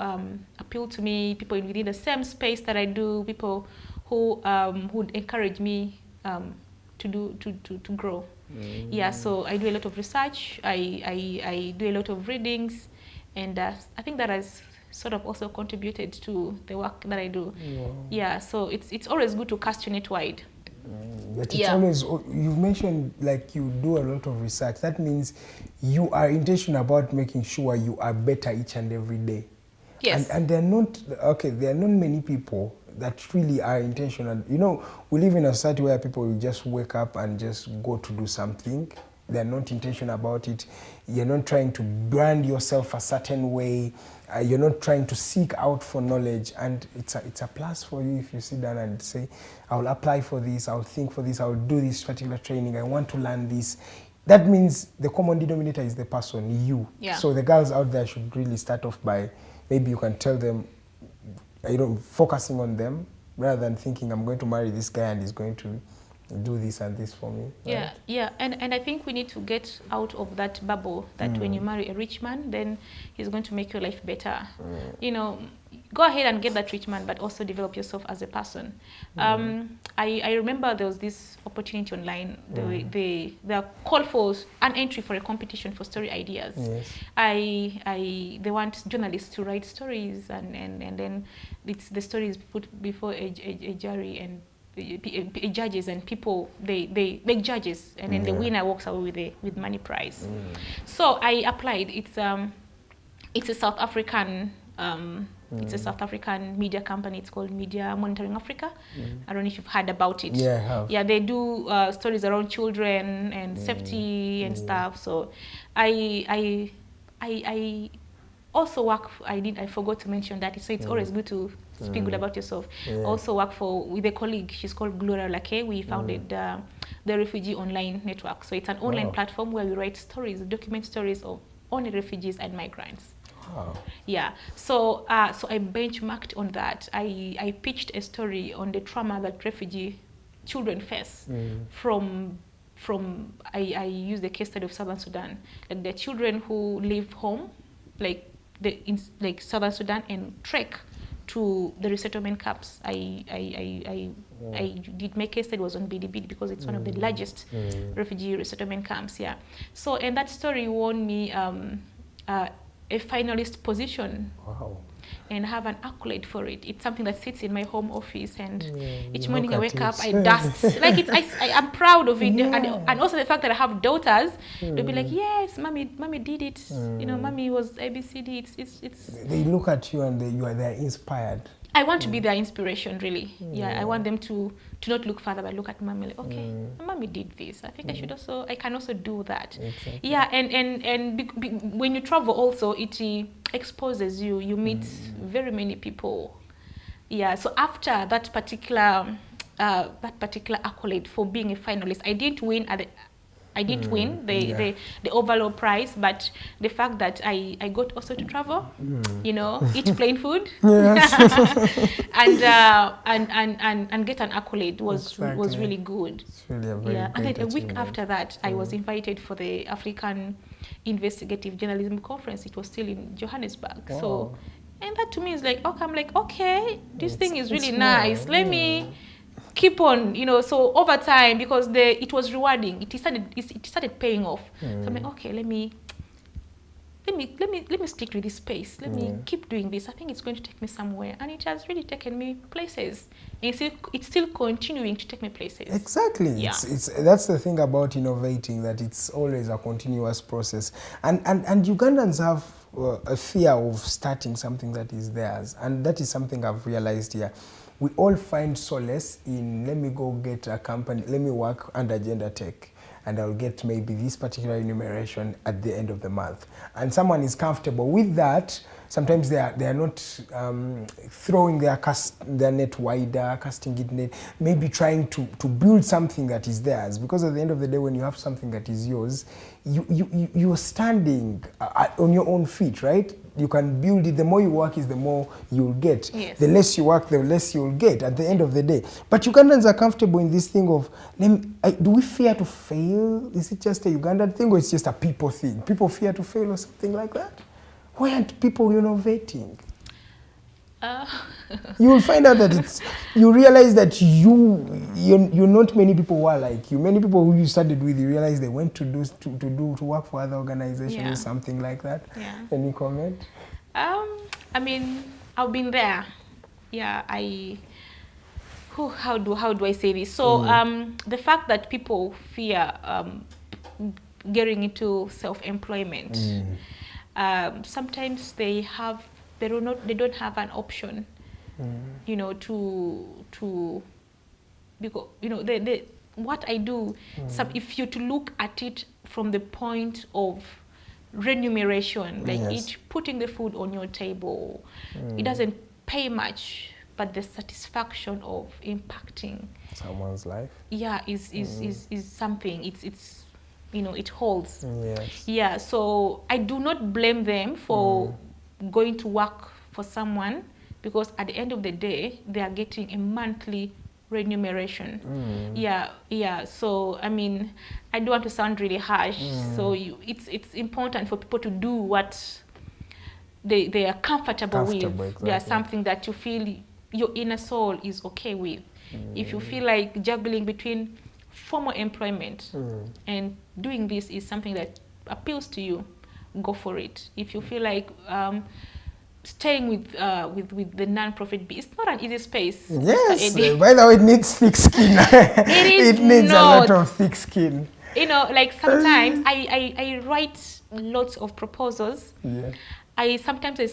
appeal to me, people within the same space that I do, people who would encourage me to grow. So I do a lot of research. I do a lot of readings, and I think that has sort of also contributed to the work that I do. So it's always good to cast your net wide. But it's always, you've mentioned you do a lot of research. That means you are intentional about making sure you are better each and every day. Yes. And there are not many people that really are intentional. We live in a society where people will just wake up and just go to do something. They're not intentional about it. You're not trying to brand yourself a certain way. You're not trying to seek out for knowledge. And it's a plus for you if you sit down and say, I'll apply for this, I'll think for this, I'll do this particular training, I want to learn this. that means the common denominator is the person, you. Yeah. So the girls out there should really start off by, maybe you can tell them, focusing on them rather than thinking, I'm going to marry this guy and he's going to do this and this for me. Right? Yeah. And I think we need to get out of that bubble that when you marry a rich man, then he's going to make your life better. Go ahead and get that rich man, but also develop yourself as a person. I remember there was this opportunity online. They called for an entry for a competition for story ideas. Yes. They want journalists to write stories, and then the stories put before a jury and judges, and people they make judges, and then the winner walks away with money prize. So I applied. It's a South African it's a South African media company. It's called Media Monitoring Africa. I don't know if you've heard about it. Yeah, I have. Yeah, they do stories around children and safety and stuff. So I also work. I forgot to mention that. So it's always good to speak good about yourself. Also work with a colleague. She's called Gloria Lake. We founded the Refugee Online Network. So it's an online platform where we write stories, document stories of only refugees and migrants. Wow. Yeah. So I benchmarked on that. I pitched a story on the trauma that refugee children face from I used the case study of Southern Sudan, like the children who leave home, like Southern Sudan, and trek to the resettlement camps. I did my case study was on BDB because it's one of the largest refugee resettlement camps. Yeah. So, and that story won me a finalist position. Wow. And have an accolade for it. It's something that sits in my home office, and each morning I wake up, I dust. Like I'm proud of it, and also the fact that I have daughters. They'll be like, "Yes, mommy did it. Mommy was ABCD." It's. They look at you and they're inspired. I want to be their inspiration, really. Yeah, I want them to not look further, but look at mommy like, okay, mommy did this. I think I can also do that. Exactly. Yeah, and when you travel also, it exposes you. You meet very many people. Yeah, so after that particular accolade for being a finalist, I didn't win the overall prize, but the fact that I got also to travel, eat plain food, and get an accolade was really good. It's really a very great and then a week after that, I was invited for the African Investigative Journalism Conference. It was still in Johannesburg. Wow. So, and that to me is like, okay, I'm like, okay, this thing is really nice. Let me keep on, so over time, because it was rewarding, it started paying off. So I'm like, okay, let me stick to this space. Let me keep doing this. I think it's going to take me somewhere, and it has really taken me places. And it's still continuing to take me places. Exactly. Yeah. That's the thing about innovating, that it's always a continuous process. And Ugandans have a fear of starting something that is theirs, and that is something I've realized here. We all find solace in, let me go get a company, let me work under Gender Tech, and I'll get maybe this particular enumeration at the end of the month. And someone is comfortable with that. Sometimes they are not throwing their net wider, casting it net, maybe trying to build something that is theirs. Because at the end of the day, when you have something that is yours, you're standing on your own feet, right? You can build it. The more you work is the more you'll get. Yes. The less you work, the less you'll get at the end of the day. But Ugandans are comfortable in this thing of, do we fear to fail? Is it just a Ugandan thing, or it's just a people thing? People fear to fail or something like that? Why aren't people innovating? You will find out that you realize that you're not many people who are like you. Many people who you started with, you realize they went to work for other organizations or something like that. Yeah. Any comment? I mean, I've been there. Yeah, how do I say this? So the fact that people fear getting into self-employment. Sometimes they don't have an option, because what I do. If you to look at it from the point of remuneration, like putting the food on your table, it doesn't pay much, but the satisfaction of impacting someone's life, is something. It's it holds. Yes. Yeah, so I do not blame them for going to work for someone, because at the end of the day, they are getting a monthly remuneration. Yeah. So I mean, I don't want to sound really harsh. So it's important for people to do what they are comfortable with. Exactly. They are something that you feel your inner soul is okay with. If you feel like juggling between formal employment and doing this is something that appeals to you, go for it. If you feel like staying with the non-profit, it's not an easy space. Yes, by the way, it needs thick skin. It needs a lot of thick skin. Like sometimes I write lots of proposals. Yeah. Sometimes I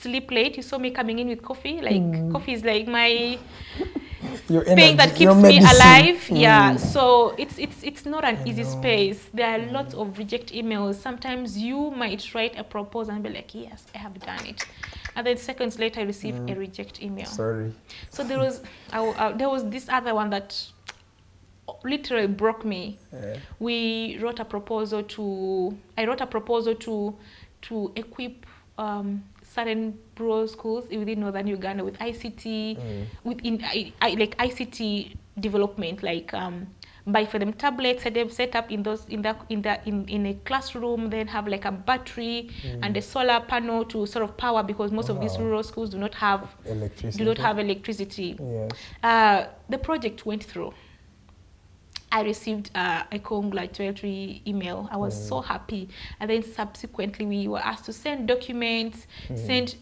sleep late. You saw me coming in with coffee. Like coffee is like my thing that keeps me alive. Yeah. So it's not an easy space. There are lots of reject emails. Sometimes you might write a proposal and be like, yes, I have done it, and then seconds later I receive a reject email. Sorry. So there was this other one that literally broke me. I wrote a proposal to equip certain rural schools within northern Uganda with ICT, like ICT development, like buy for them tablets that they've set up in a classroom, then have like a battery and a solar panel to sort of power, because most of these rural schools do not have electricity. Yes. The project went through. I received a congratulatory email. I was so happy. And then subsequently, we were asked to send documents, send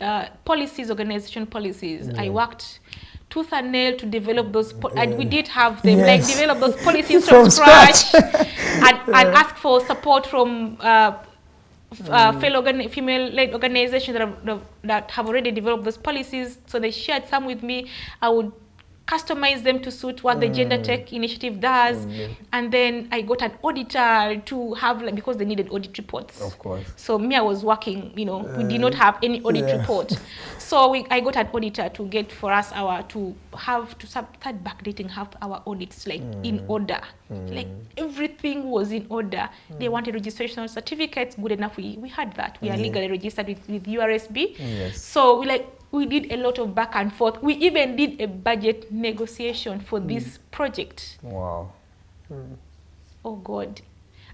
policies, organization policies. I worked tooth and nail to develop those, and we did have them, like develop those policies from scratch, and ask for support from fellow female-led organizations that have already developed those policies. So they shared some with me. I would customize them to suit what the Gender Tech Initiative does, and then I got an auditor to have, like, because they needed audit reports. Of course. So me, I was working. We did not have any audit report, so I got an auditor to get for us to start backdating, have our audits like in order, like everything was in order. They wanted registration certificates, good enough. We had that. We are legally registered with URSB. Yes. So we did a lot of back and forth. We even did a budget negotiation for this project. Wow. Oh God.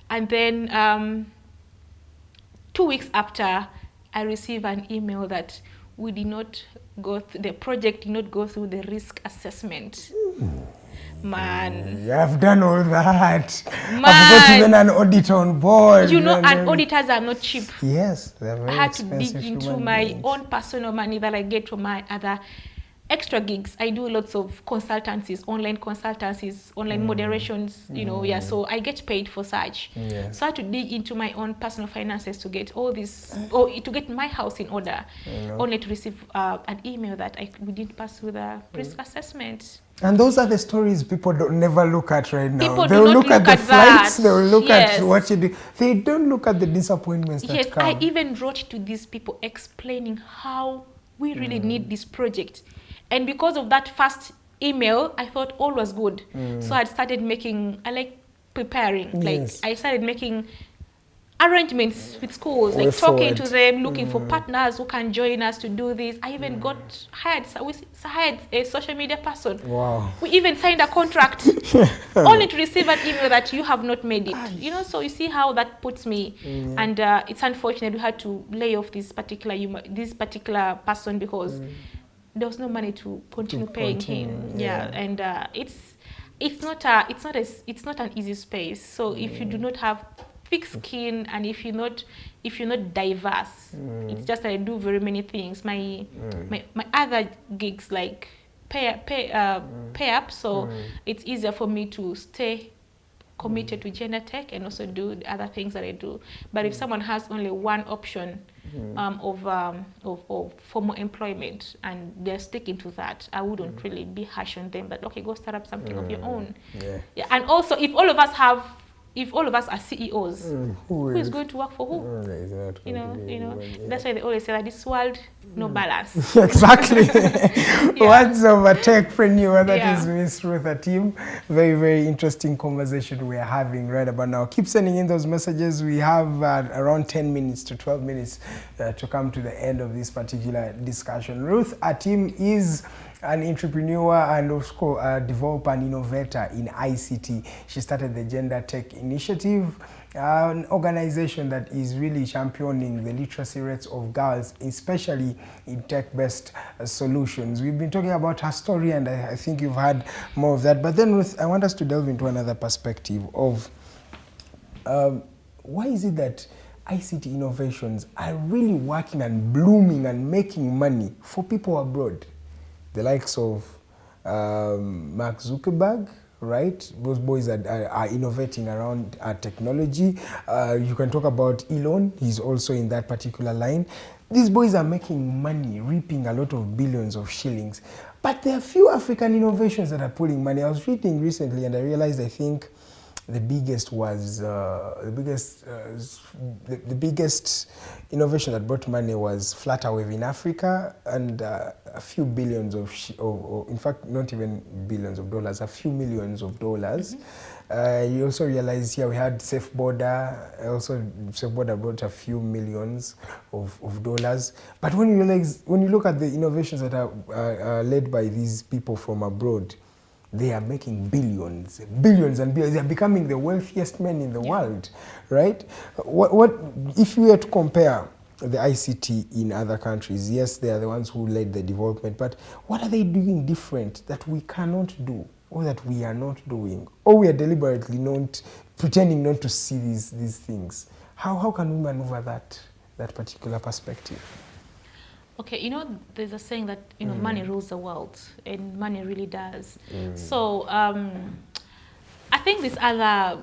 And then 2 weeks after, I received an email that the project did not go through the risk assessment. Man. You have done all that. Man. I've got even an audit on board. And auditors are not cheap. Yes, they're very I had to expensive dig into my own personal money that I get from my other extra gigs. I do lots of consultancies, online moderations, so I get paid for such. Yeah. So I had to dig into my own personal finances to get all this, or to get my house in order, only to receive an email that we didn't pass with a risk assessment. And those are the stories people never look at right now. People They'll do not look at the flights, that. they'll look Yes. at what you do. They don't look at the disappointments that come. I even wrote to these people explaining how we really need this project. And because of that first email, I thought all was good. So I started preparing. Yes. I started making arrangements with schools, Way like talking forward. to them, looking for partners who can join us to do this. I even hired a social media person. Wow. We even signed a contract only to receive an email that you have not made it. So you see how that puts me. And it's unfortunate we had to lay off this particular person because there was no money to continue paying him. Yeah, and it's not an easy space. So if you do not have thick skin, and if you're not diverse, it's just that I do very many things. My other gigs like pay up, so it's easier for me to stay committed to gender tech and also do the other things that I do. But if someone has only one option of formal employment and they're sticking to that, I wouldn't really be harsh on them. But okay, go start up something of your own. Yeah. And also, if all of us have if all of us are CEOs, who is going to work for who? Oh, there is not You going to be know, anyone, yeah. that's why they always say that this world, no balance. Exactly. Words of a techpreneur, that Yeah. is Miss Ruth Atim. Very, very interesting conversation we are having right about now. Keep sending in those messages. We have around 10 minutes to 12 minutes to come to the end of this particular discussion. Ruth Atim is an entrepreneur and also a developer and innovator in ICT. She started the Gender Tech Initiative, an organization that is really championing the literacy rates of girls, especially in tech-based solutions. We've been talking about her story, and I think you've had more of that. But then, Ruth, I want us to delve into another perspective of why is it that ICT innovations are really working and blooming and making money for people abroad? The likes of Mark Zuckerberg, right? Those boys are innovating around technology. You can talk about Elon. He's also in that particular line. These boys are making money, reaping a lot of billions of shillings. But there are few African innovations that are pulling money. I was reading recently and I realized, I think, the biggest was the biggest innovation that brought money was Flutterwave in Africa, and a few billions of in fact not even billions of dollars, a few millions of dollars. You also realize here we had Safe Border. Also, Safe Border brought a few millions of dollars. But when you look at the innovations that are led by these people from abroad, they are making billions and billions. They are becoming the wealthiest men in the world, right? What if we were to compare the ICT in other countries? Yes, they are the ones who led the development, but what are they doing different that we cannot do, or that we are not doing, or we are deliberately not pretending not to see these things? How can we maneuver that particular perspective? Okay, you know, there's a saying that, you know, money rules the world, and money really does. So I think these other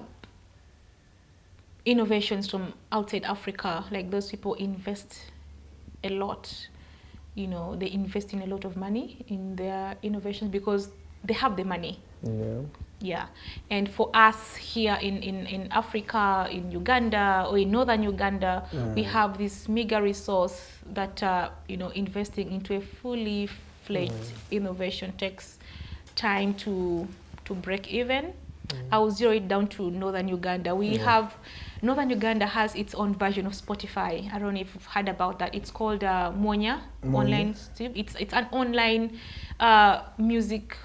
innovations from outside Africa, like those people invest a lot. You know, they invest in a lot of money in their innovations because they have the money. Yeah. Yeah, and for us here in Africa, in Uganda or in northern Uganda, we have this meager resource that you know, investing into a fully fledged innovation takes time to break even. I will zero it down to northern Uganda. Northern Uganda has its own version of Spotify. I don't know if you've heard about that. It's called Monya online stream. It's an online music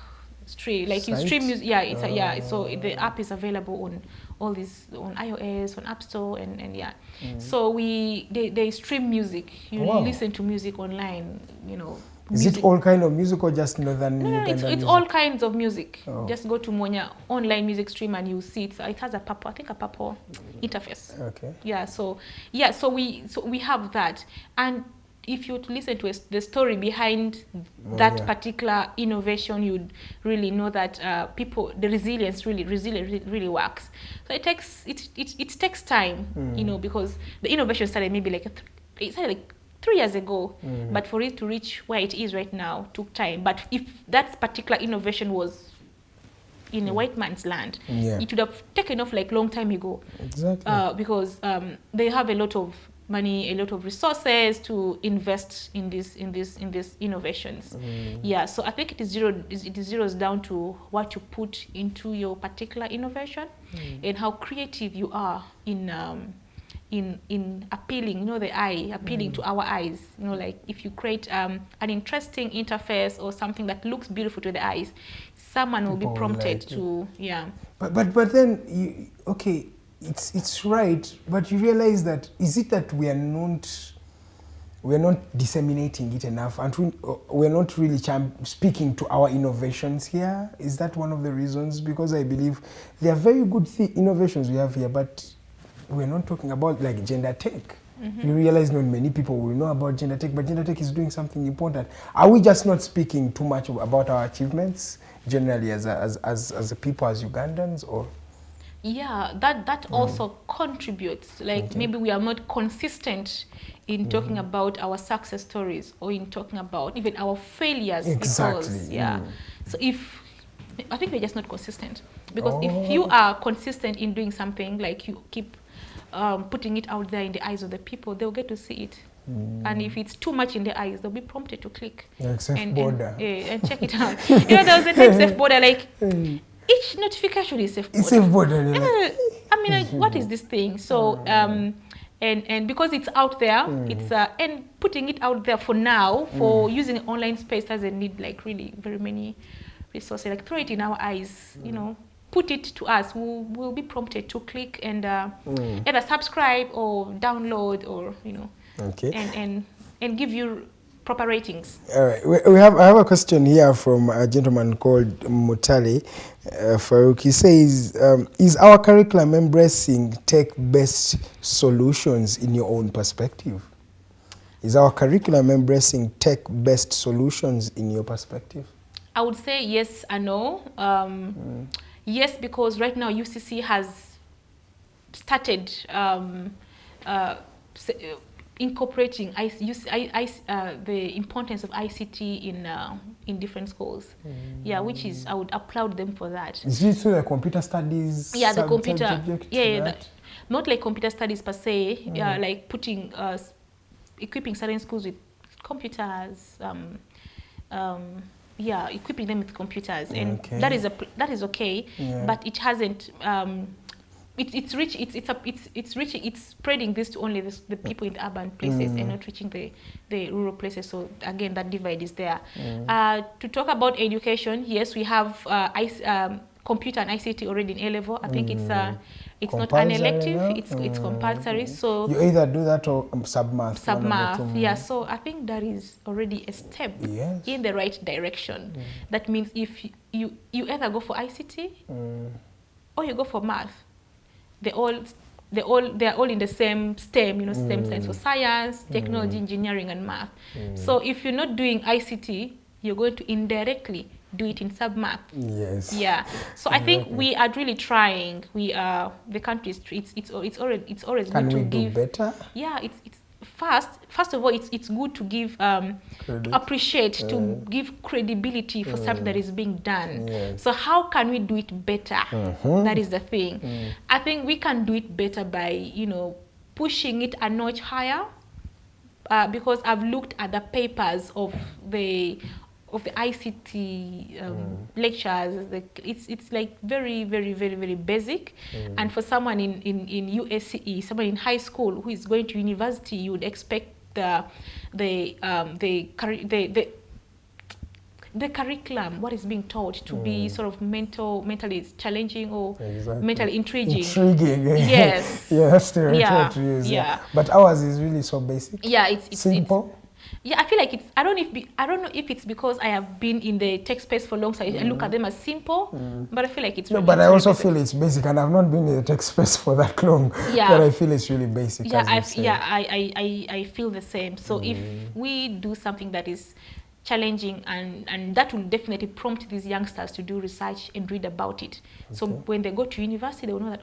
stream, like you stream music. Yeah, it's so the app is available on all these, on iOS, on App Store, and yeah. So they stream music. You listen to music online. You know. Is it all kind of music or just northern Uganda it's music? all kinds of music. Just go to Monya online music stream and you see it has a purple interface. Okay. Yeah. So we have that, and if you listen to the story behind that particular innovation, you'd really know that the resilience really works. So it takes time, you know, because the innovation started maybe like 3 years ago, but for it to reach where it is right now took time. But if that particular innovation was in a white man's land, it would have taken off like long time ago. Exactly. Because they have a lot of money, a lot of resources to invest in these innovations. Yeah, so I think it zeroes down to what you put into your particular innovation and how creative you are in appealing, you know, the eye, appealing to our eyes. You know, like if you create an interesting interface or something that looks beautiful to the eyes, someone will be prompted to, But then, it's right, but you realize that, is it that we are not disseminating it enough, and we're not really speaking to our innovations here? Is that one of the reasons? Because I believe there are very good innovations we have here, but we're not talking about like gender tech. You realize not many people will know about gender tech, but gender tech is doing something important. Are we just not speaking too much about our achievements generally as a people, as Ugandans, or? Yeah, that also contributes. Like maybe we are not consistent in talking about our success stories or in talking about even our failures. Exactly. Because, so I think we're just not consistent. Because if you are consistent in doing something, like you keep putting it out there in the eyes of the people, they'll get to see it. And if it's too much in their eyes, they'll be prompted to click and check it out. There was a time safe border, like each notification is safe border. It's safe border. I mean, like, what is this thing? So and because it's out there, it's and putting it out there for now for using an online space doesn't need like really very many resources. Like throw it in our eyes, put it to us. We'll be prompted to click and either subscribe or download or Okay. And give you proper ratings. All right. I have a question here from a gentleman called Mutale Farouk. He says, is our curriculum embracing tech-based solutions in your own perspective? Is our curriculum embracing tech-based solutions in your perspective? I would say yes and no. Yes, because right now UCC has started incorporating the importance of ICT in different schools. Yeah, which is, I would applaud them for that. Is it so the computer studies? Yeah, the computer. Not like computer studies per se. Yeah, like putting equipping certain schools with computers. Yeah, equipping them with computers, and that is okay. Yeah. But it hasn't. It's reaching. It's spreading this to only the people in the urban places and not reaching the rural places. So again, that divide is there. To talk about education, yes, we have computer and ICT already in A level. I think it's not an elective. It's compulsory. So you either do that or sub-math. Sub-math, yeah. So I think that is already a step in the right direction. That means if you either go for ICT or you go for math. They are all in the same STEM, STEM stands for science, technology, engineering, and math. So if you're not doing ICT, you're going to indirectly do it in sub-math. Yes. Yeah. So I think we are really trying. We are the country. It's always Can good to we give do better? Yeah. It's first of all, it's good to give to appreciate, to give credibility for something that is being done. Yes. So how can we do it better? That is the thing. I think we can do it better by pushing it a notch higher. Because I've looked at the papers of the ICT lectures. It's like very, very, very, very basic. And for someone in USCE, someone in high school who is going to university, you would expect the curriculum, what is being taught, to be sort of mentally challenging or mentally intriguing. Yes. Yeah, that's the right word to use. Yeah. But ours is really so basic. Yeah, it's simple. I feel like I don't know if it's because I have been in the tech space for long, so I look at them as simple. But I feel like it's. No, but I also feel it's basic, and I've not been in the tech space for that long. Yeah. But I feel it's really basic. Yeah, I feel the same. So if we do something that is challenging, and that will definitely prompt these youngsters to do research and read about it. So when they go to university, they will know that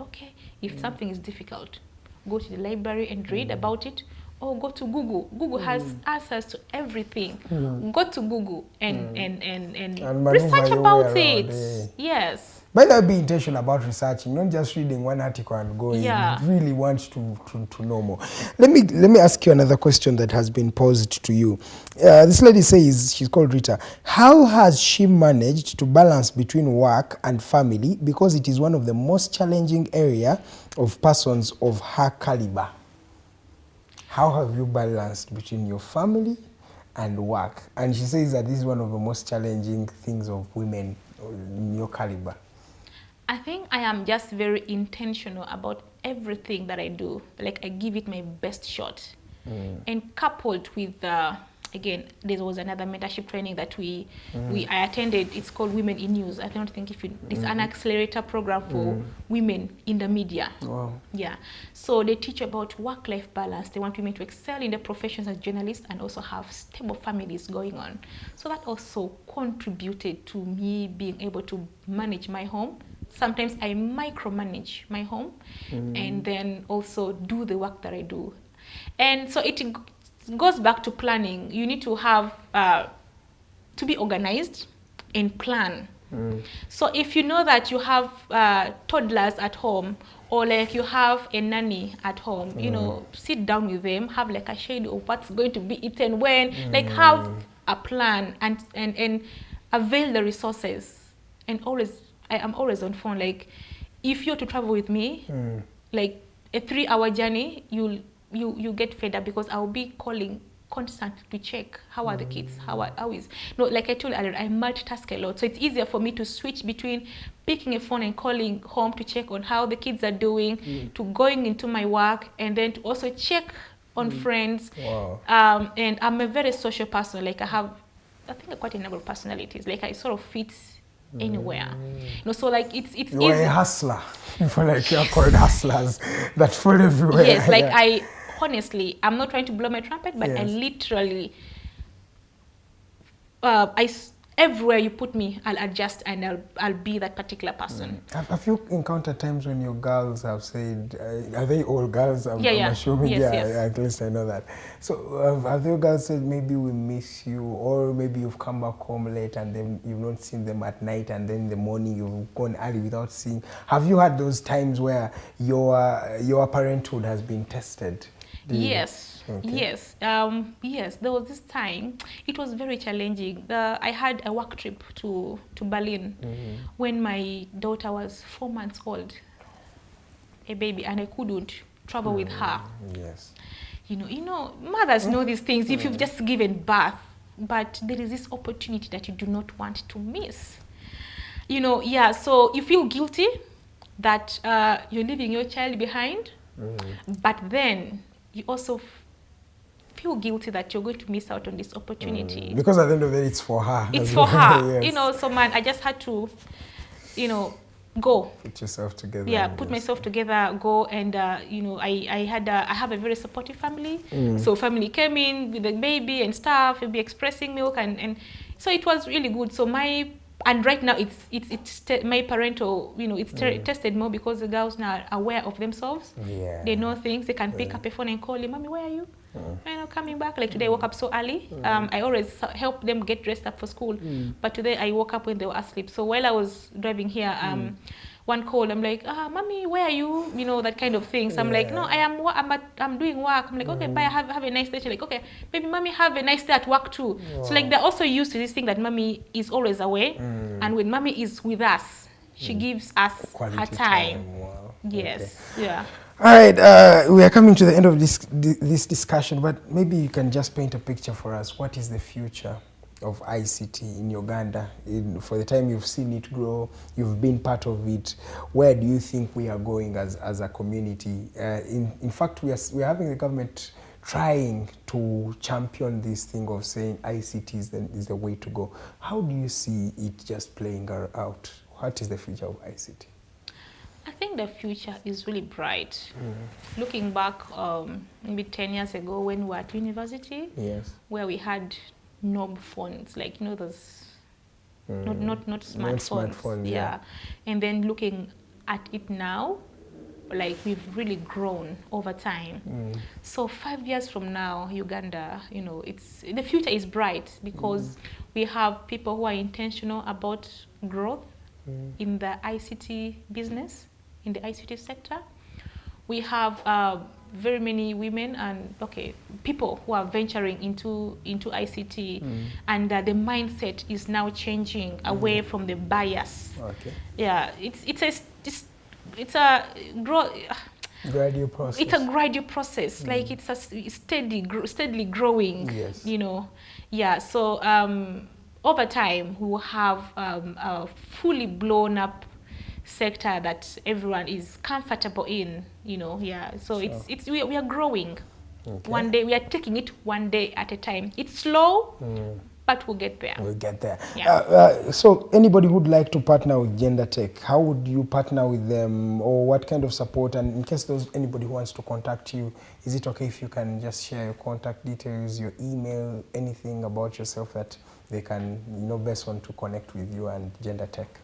if something is difficult, go to the library and read about it. Or go to Google. Google has answers to everything. Go to Google and research about it. Yes. But that be intentional about researching, not just reading one article and going. Yeah. You really want to know more. Let me ask you another question that has been posed to you. This lady says, she's called Rita. How has she managed to balance between work and family, because it is one of the most challenging area of persons of her caliber? How have you balanced between your family and work? And she says that this is one of the most challenging things of women in your caliber. I think I am just very intentional about everything that I do. Like, I give it my best shot. And coupled with, again, there was another mentorship training that I attended. It's called Women in News. I don't think it's an accelerator program for women in the media. Wow. Yeah. So they teach about work-life balance. They want women to excel in their professions as journalists and also have stable families going on. So that also contributed to me being able to manage my home. Sometimes I micromanage my home and then also do the work that I do. And so it goes back to planning. You need to have to be organized and plan So if you know that you have toddlers at home, or like you have a nanny at home, you know, sit down with them, have like a schedule of what's going to be eaten when, like have a plan and avail the resources. And always, I am always on phone. Like if you're to travel with me, like a 3-hour journey, you get fed up because I'll be calling constant to check how are the kids, how is, no, like I told you earlier, I multitask a lot, so it's easier for me to switch between picking a phone and calling home to check on how the kids are doing, to going into my work, and then to also check on friends. And I'm a very social person. Like I think quite a number of personalities. Like I sort of fit anywhere, you know, so like it's you're easy. a hustler. For like you're called hustlers that fall everywhere. Yes, like I honestly, I'm not trying to blow my trumpet, but I literally, everywhere you put me, I'll adjust and I'll be that particular person. Have you encountered times when your girls have said, are they all girls? I'm Yeah. assuming, Yes. at least I know that. So have your girls said, maybe we miss you, or maybe you've come back home late and then you've not seen them at night, and then in the morning you've gone early without seeing? Have you had those times where your parenthood has been tested? Yes. Yes, there was this time, it was very challenging. I had a work trip to Berlin when my daughter was 4 months old, a baby, and I couldn't travel with her. Yes. You know, mothers know these things if you've just given birth, but there is this opportunity that you do not want to miss. You know, so you feel guilty that you're leaving your child behind, but then you also feel guilty that you're going to miss out on this opportunity. Because at the end of the day, it's for her. It's for her. Yes. You know, so man, I just had to, you know, go. Put yourself together. Yeah, put myself together, go, and you know, I have a very supportive family. So family came in with the baby and stuff, we'll be expressing milk, and so it was really good. So and right now it's my parental, you know, it's tested more because the girls now are aware of themselves. Yeah. They know things. They can pick up a phone and call you, "Mommy, where are you?" You know, coming back. Like today I woke up so early. I always help them get dressed up for school, but today I woke up when they were asleep. So while I was driving here, one call, I'm like, "Mommy, where are you?" You know, that kind of thing. So I'm like, "No, I'm doing work." I'm like, "Okay, bye, have a nice day." She's like, "Okay, maybe mommy have a nice day at work too." So like they're also used to this thing that mommy is always away, and when mommy is with us, she gives us Quality her time. Wow. Yes, yeah. All right, we are coming to the end of this discussion, but maybe you can just paint a picture for us. What is the future of ICT in Uganda? For the time you've seen it grow, you've been part of it. Where do you think we are going as a community? In fact, we are having the government trying to champion this thing of saying ICT is the way to go. How do you see it just playing out? What is the future of ICT? I think the future is really bright. Looking back, maybe 10 years ago when we were at university, where we had knob phones, like, you know, those not smartphones. Yeah. And then looking at it now, like we've really grown over time. So 5 years from now, Uganda, you know, the future is bright because we have people who are intentional about growth in the ICT business, in the ICT sector. We have very many women and people who are venturing into ICT, and the mindset is now changing away from the bias. Yeah, it's a gradual process. It's a gradual process. Like it's steadily growing. Yes. You know, yeah. So over time, we will have a fully blown up sector that everyone is comfortable in, you know. So we are growing. One day we are taking it one day at a time. It's slow, but we'll get there. We'll get there. So anybody who'd like to partner with Gender Tech, how would you partner with them, or what kind of support? And in case there's anybody who wants to contact you, is it okay if you can just share your contact details, your email, anything about yourself that they can best want to connect with you and Gender Tech?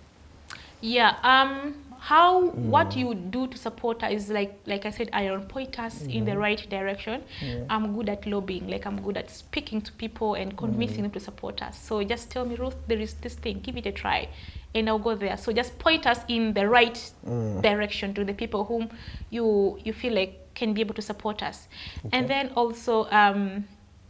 What you would do to support us is like I said, iron point us in the right direction. I'm good at lobbying, like I'm good at speaking to people and convincing them to support us. So just tell me, Ruth, there is this thing, give it a try. and I'll go there. So just point us in the right direction to the people whom you feel like can be able to support us. Okay. And then also,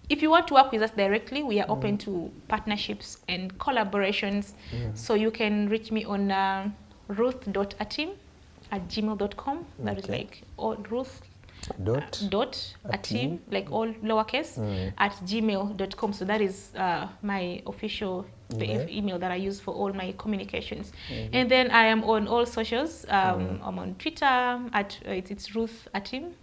if you want to work with us directly, we are open to partnerships and collaborations. So you can reach me on ruth.atim@gmail.com. That is like Ruth dot atim, like all lowercase, at gmail.com. So that is my official email that I use for all my communications. And then I am on all socials. I'm on Twitter at it's Ruth Atim.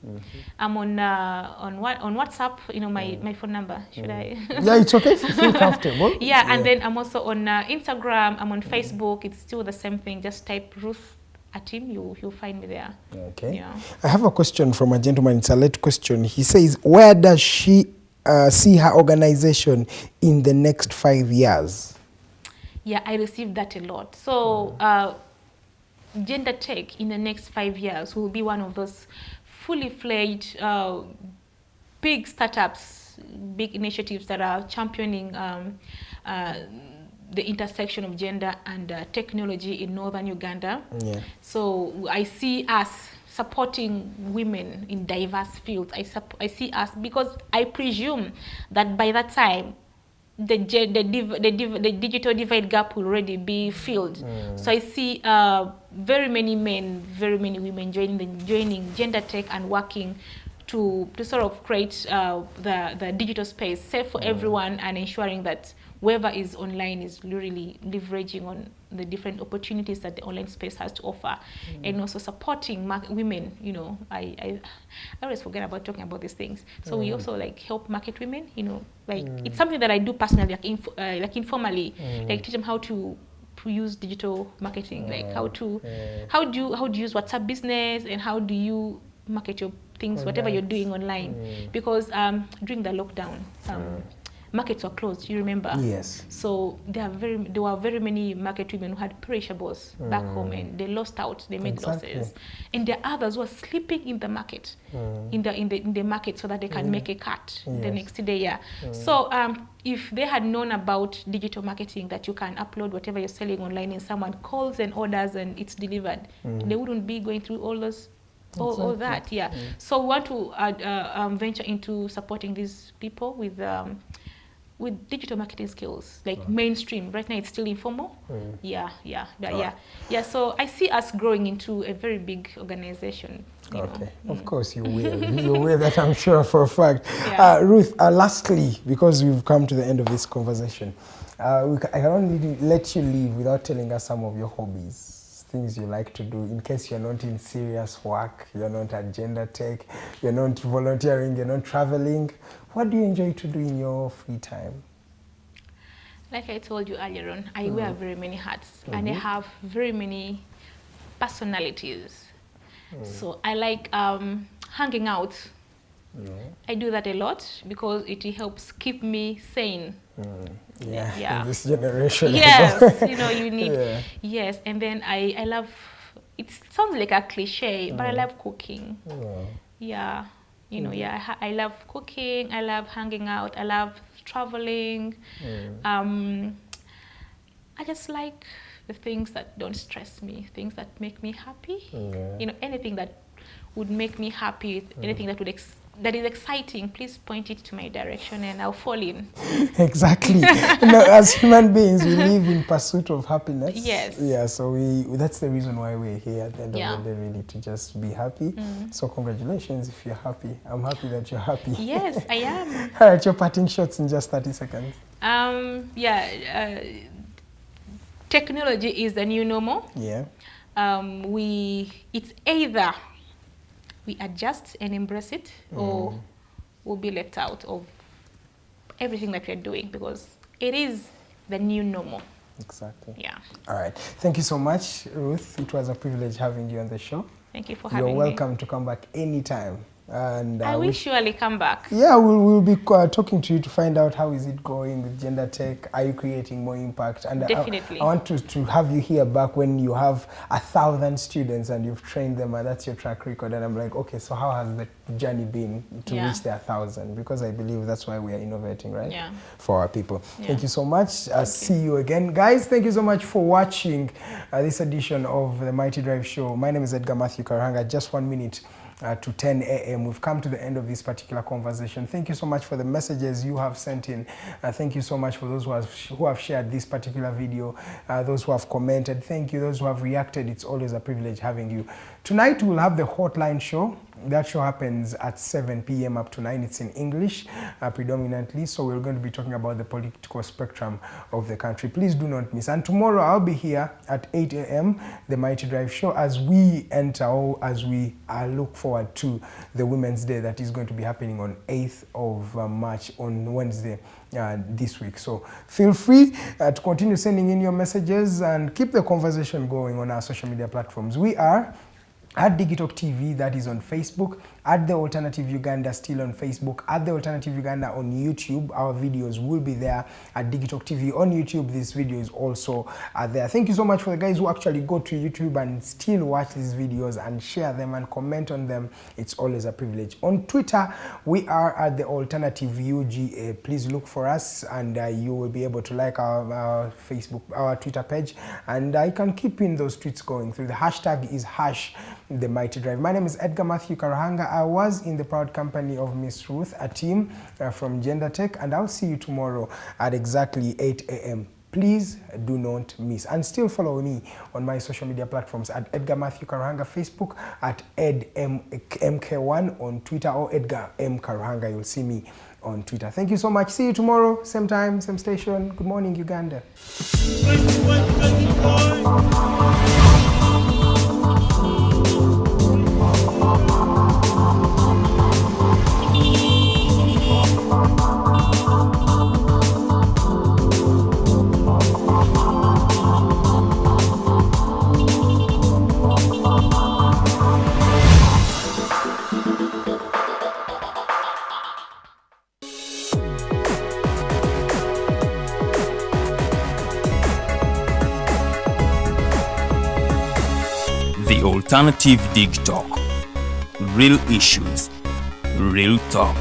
I'm on WhatsApp. You know my phone number. Should I? Yeah, it's okay if you feel comfortable. Yeah, and then I'm also on Instagram. I'm on Facebook. It's still the same thing. Just type Ruth Atim, you'll find me there. Okay. Yeah. I have a question from a gentleman. It's a late question. He says, where does she see her organization in the next 5 years? Yeah, I received that a lot. So Gender Tech in the next 5 years will be one of those fully fledged big startups, big initiatives that are championing the intersection of gender and technology in northern Uganda. Yeah. So I see us supporting women in diverse fields. I see us, because I presume that by that time the digital divide gap will already be filled. So I see very many men, very many women joining Gender Tech and working to sort of create the digital space safe for everyone, and ensuring that whoever is online is really leveraging on the different opportunities that the online space has to offer, and also supporting women. You know, I always forget about talking about these things. So we also like help market women. You know, like it's something that I do personally, like informally, like teach them how to use digital marketing, like how do you use WhatsApp Business, and how do you market your things, whatever you're doing online, because during the lockdown. Markets were closed, you remember? Yes. So there were very many market women who had perishables back home, and they lost out, they made losses. And there are others who are sleeping in the market, in the market, so that they can make a cut the next day. So if they had known about digital marketing, that you can upload whatever you're selling online and someone calls and orders and it's delivered, they wouldn't be going through all those all that. So we want to venture into supporting these people with digital marketing skills, like mainstream. Right now it's still informal. So I see us growing into a very big organization. You know. Of course you will. You will, that I'm sure for a fact. Ruth, lastly, because we've come to the end of this conversation, I can only let you leave without telling us some of your hobbies, things you like to do, in case you're not in serious work, you're not at Gender Tech, you're not volunteering, you're not traveling. What do you enjoy to do in your free time? Like I told you earlier on, I wear very many hats, and I have very many personalities. So I like hanging out. I do that a lot because it helps keep me sane. In this generation. Yes, you know, you need, yes. And then I love, it sounds like a cliche, but I love cooking. You know, I love cooking, I love hanging out, I love traveling. I just like the things that don't stress me, things that make me happy. You know, anything that would make me happy, anything that would that is exciting, please point it to my direction and I'll fall in. Exactly. You know, as human beings, we live in pursuit of happiness. Yes. Yeah, so that's the reason why we're here at the end of the day, really, to just be happy. So congratulations if you're happy. I'm happy that you're happy. Yes, I am. All right, your parting shots in just 30 seconds. Technology is the new normal. It's either we adjust and embrace it, or we'll be left out of everything that we're doing, because it is the new normal. Exactly. Yeah. All right. Thank you so much, Ruth. It was a privilege having you on the show. Thank you for having me. You're welcome to come back anytime. And I will surely come back. Yeah, we'll be talking to you to find out how is it going with gender tech. Are you creating more impact? And Definitely. I want to have you here back when you have 1,000 students and you've trained them, and that's your track record. And I'm like, okay, so how has the journey been to reach the 1,000? Because I believe that's why we are innovating, right? Yeah. For our people. Yeah. Thank you so much. See you again. Guys, thank you so much for watching this edition of the Mighty Drive Show. My name is Edgar Matthew Karanga. Just 1 minute to 10 a.m. We've come to the end of this particular conversation. Thank you so much for the messages you have sent in. Thank you so much for those who have shared this particular video, those who have commented. Thank you, those who have reacted. It's always a privilege having you. Tonight we'll have the Hotline Show. That show happens at 7 p.m. up to 9. It's in English predominantly, so we're going to be talking about the political spectrum of the country. Please do not miss. And tomorrow I'll be here at 8 a.m. the Mighty Drive Show as we enter, or as we look forward to the Women's Day that is going to be happening on 8th of March on Wednesday this week. So feel free to continue sending in your messages and keep the conversation going on our social media platforms. We are at Digitalk TV, that is on Facebook, at The Alternative Uganda, still on Facebook, at The Alternative Uganda on YouTube. Our videos will be there at Digitalk TV on YouTube. This video is also there. Thank you so much for the guys who actually go to YouTube and still watch these videos and share them and comment on them. It's always a privilege. On Twitter, we are at The Alternative UGA. Please look for us, and you will be able to like our Facebook, our Twitter page, and I can keep in those tweets going through. The hashtag is #The Mighty Drive. My name is Edgar Matthew Karahanga. I was in the proud company of Miss Ruth Atim from Gender Tech, and I'll see you tomorrow at exactly 8 a.m. Please do not miss. And still follow me on my social media platforms at Edgar Matthew Karahanga, Facebook, at EdMK1 on Twitter, or Edgar M. Karahanga. You'll see me on Twitter. Thank you so much. See you tomorrow, same time, same station. Good morning, Uganda. The Alternative Digitalk. Real issues, real talk.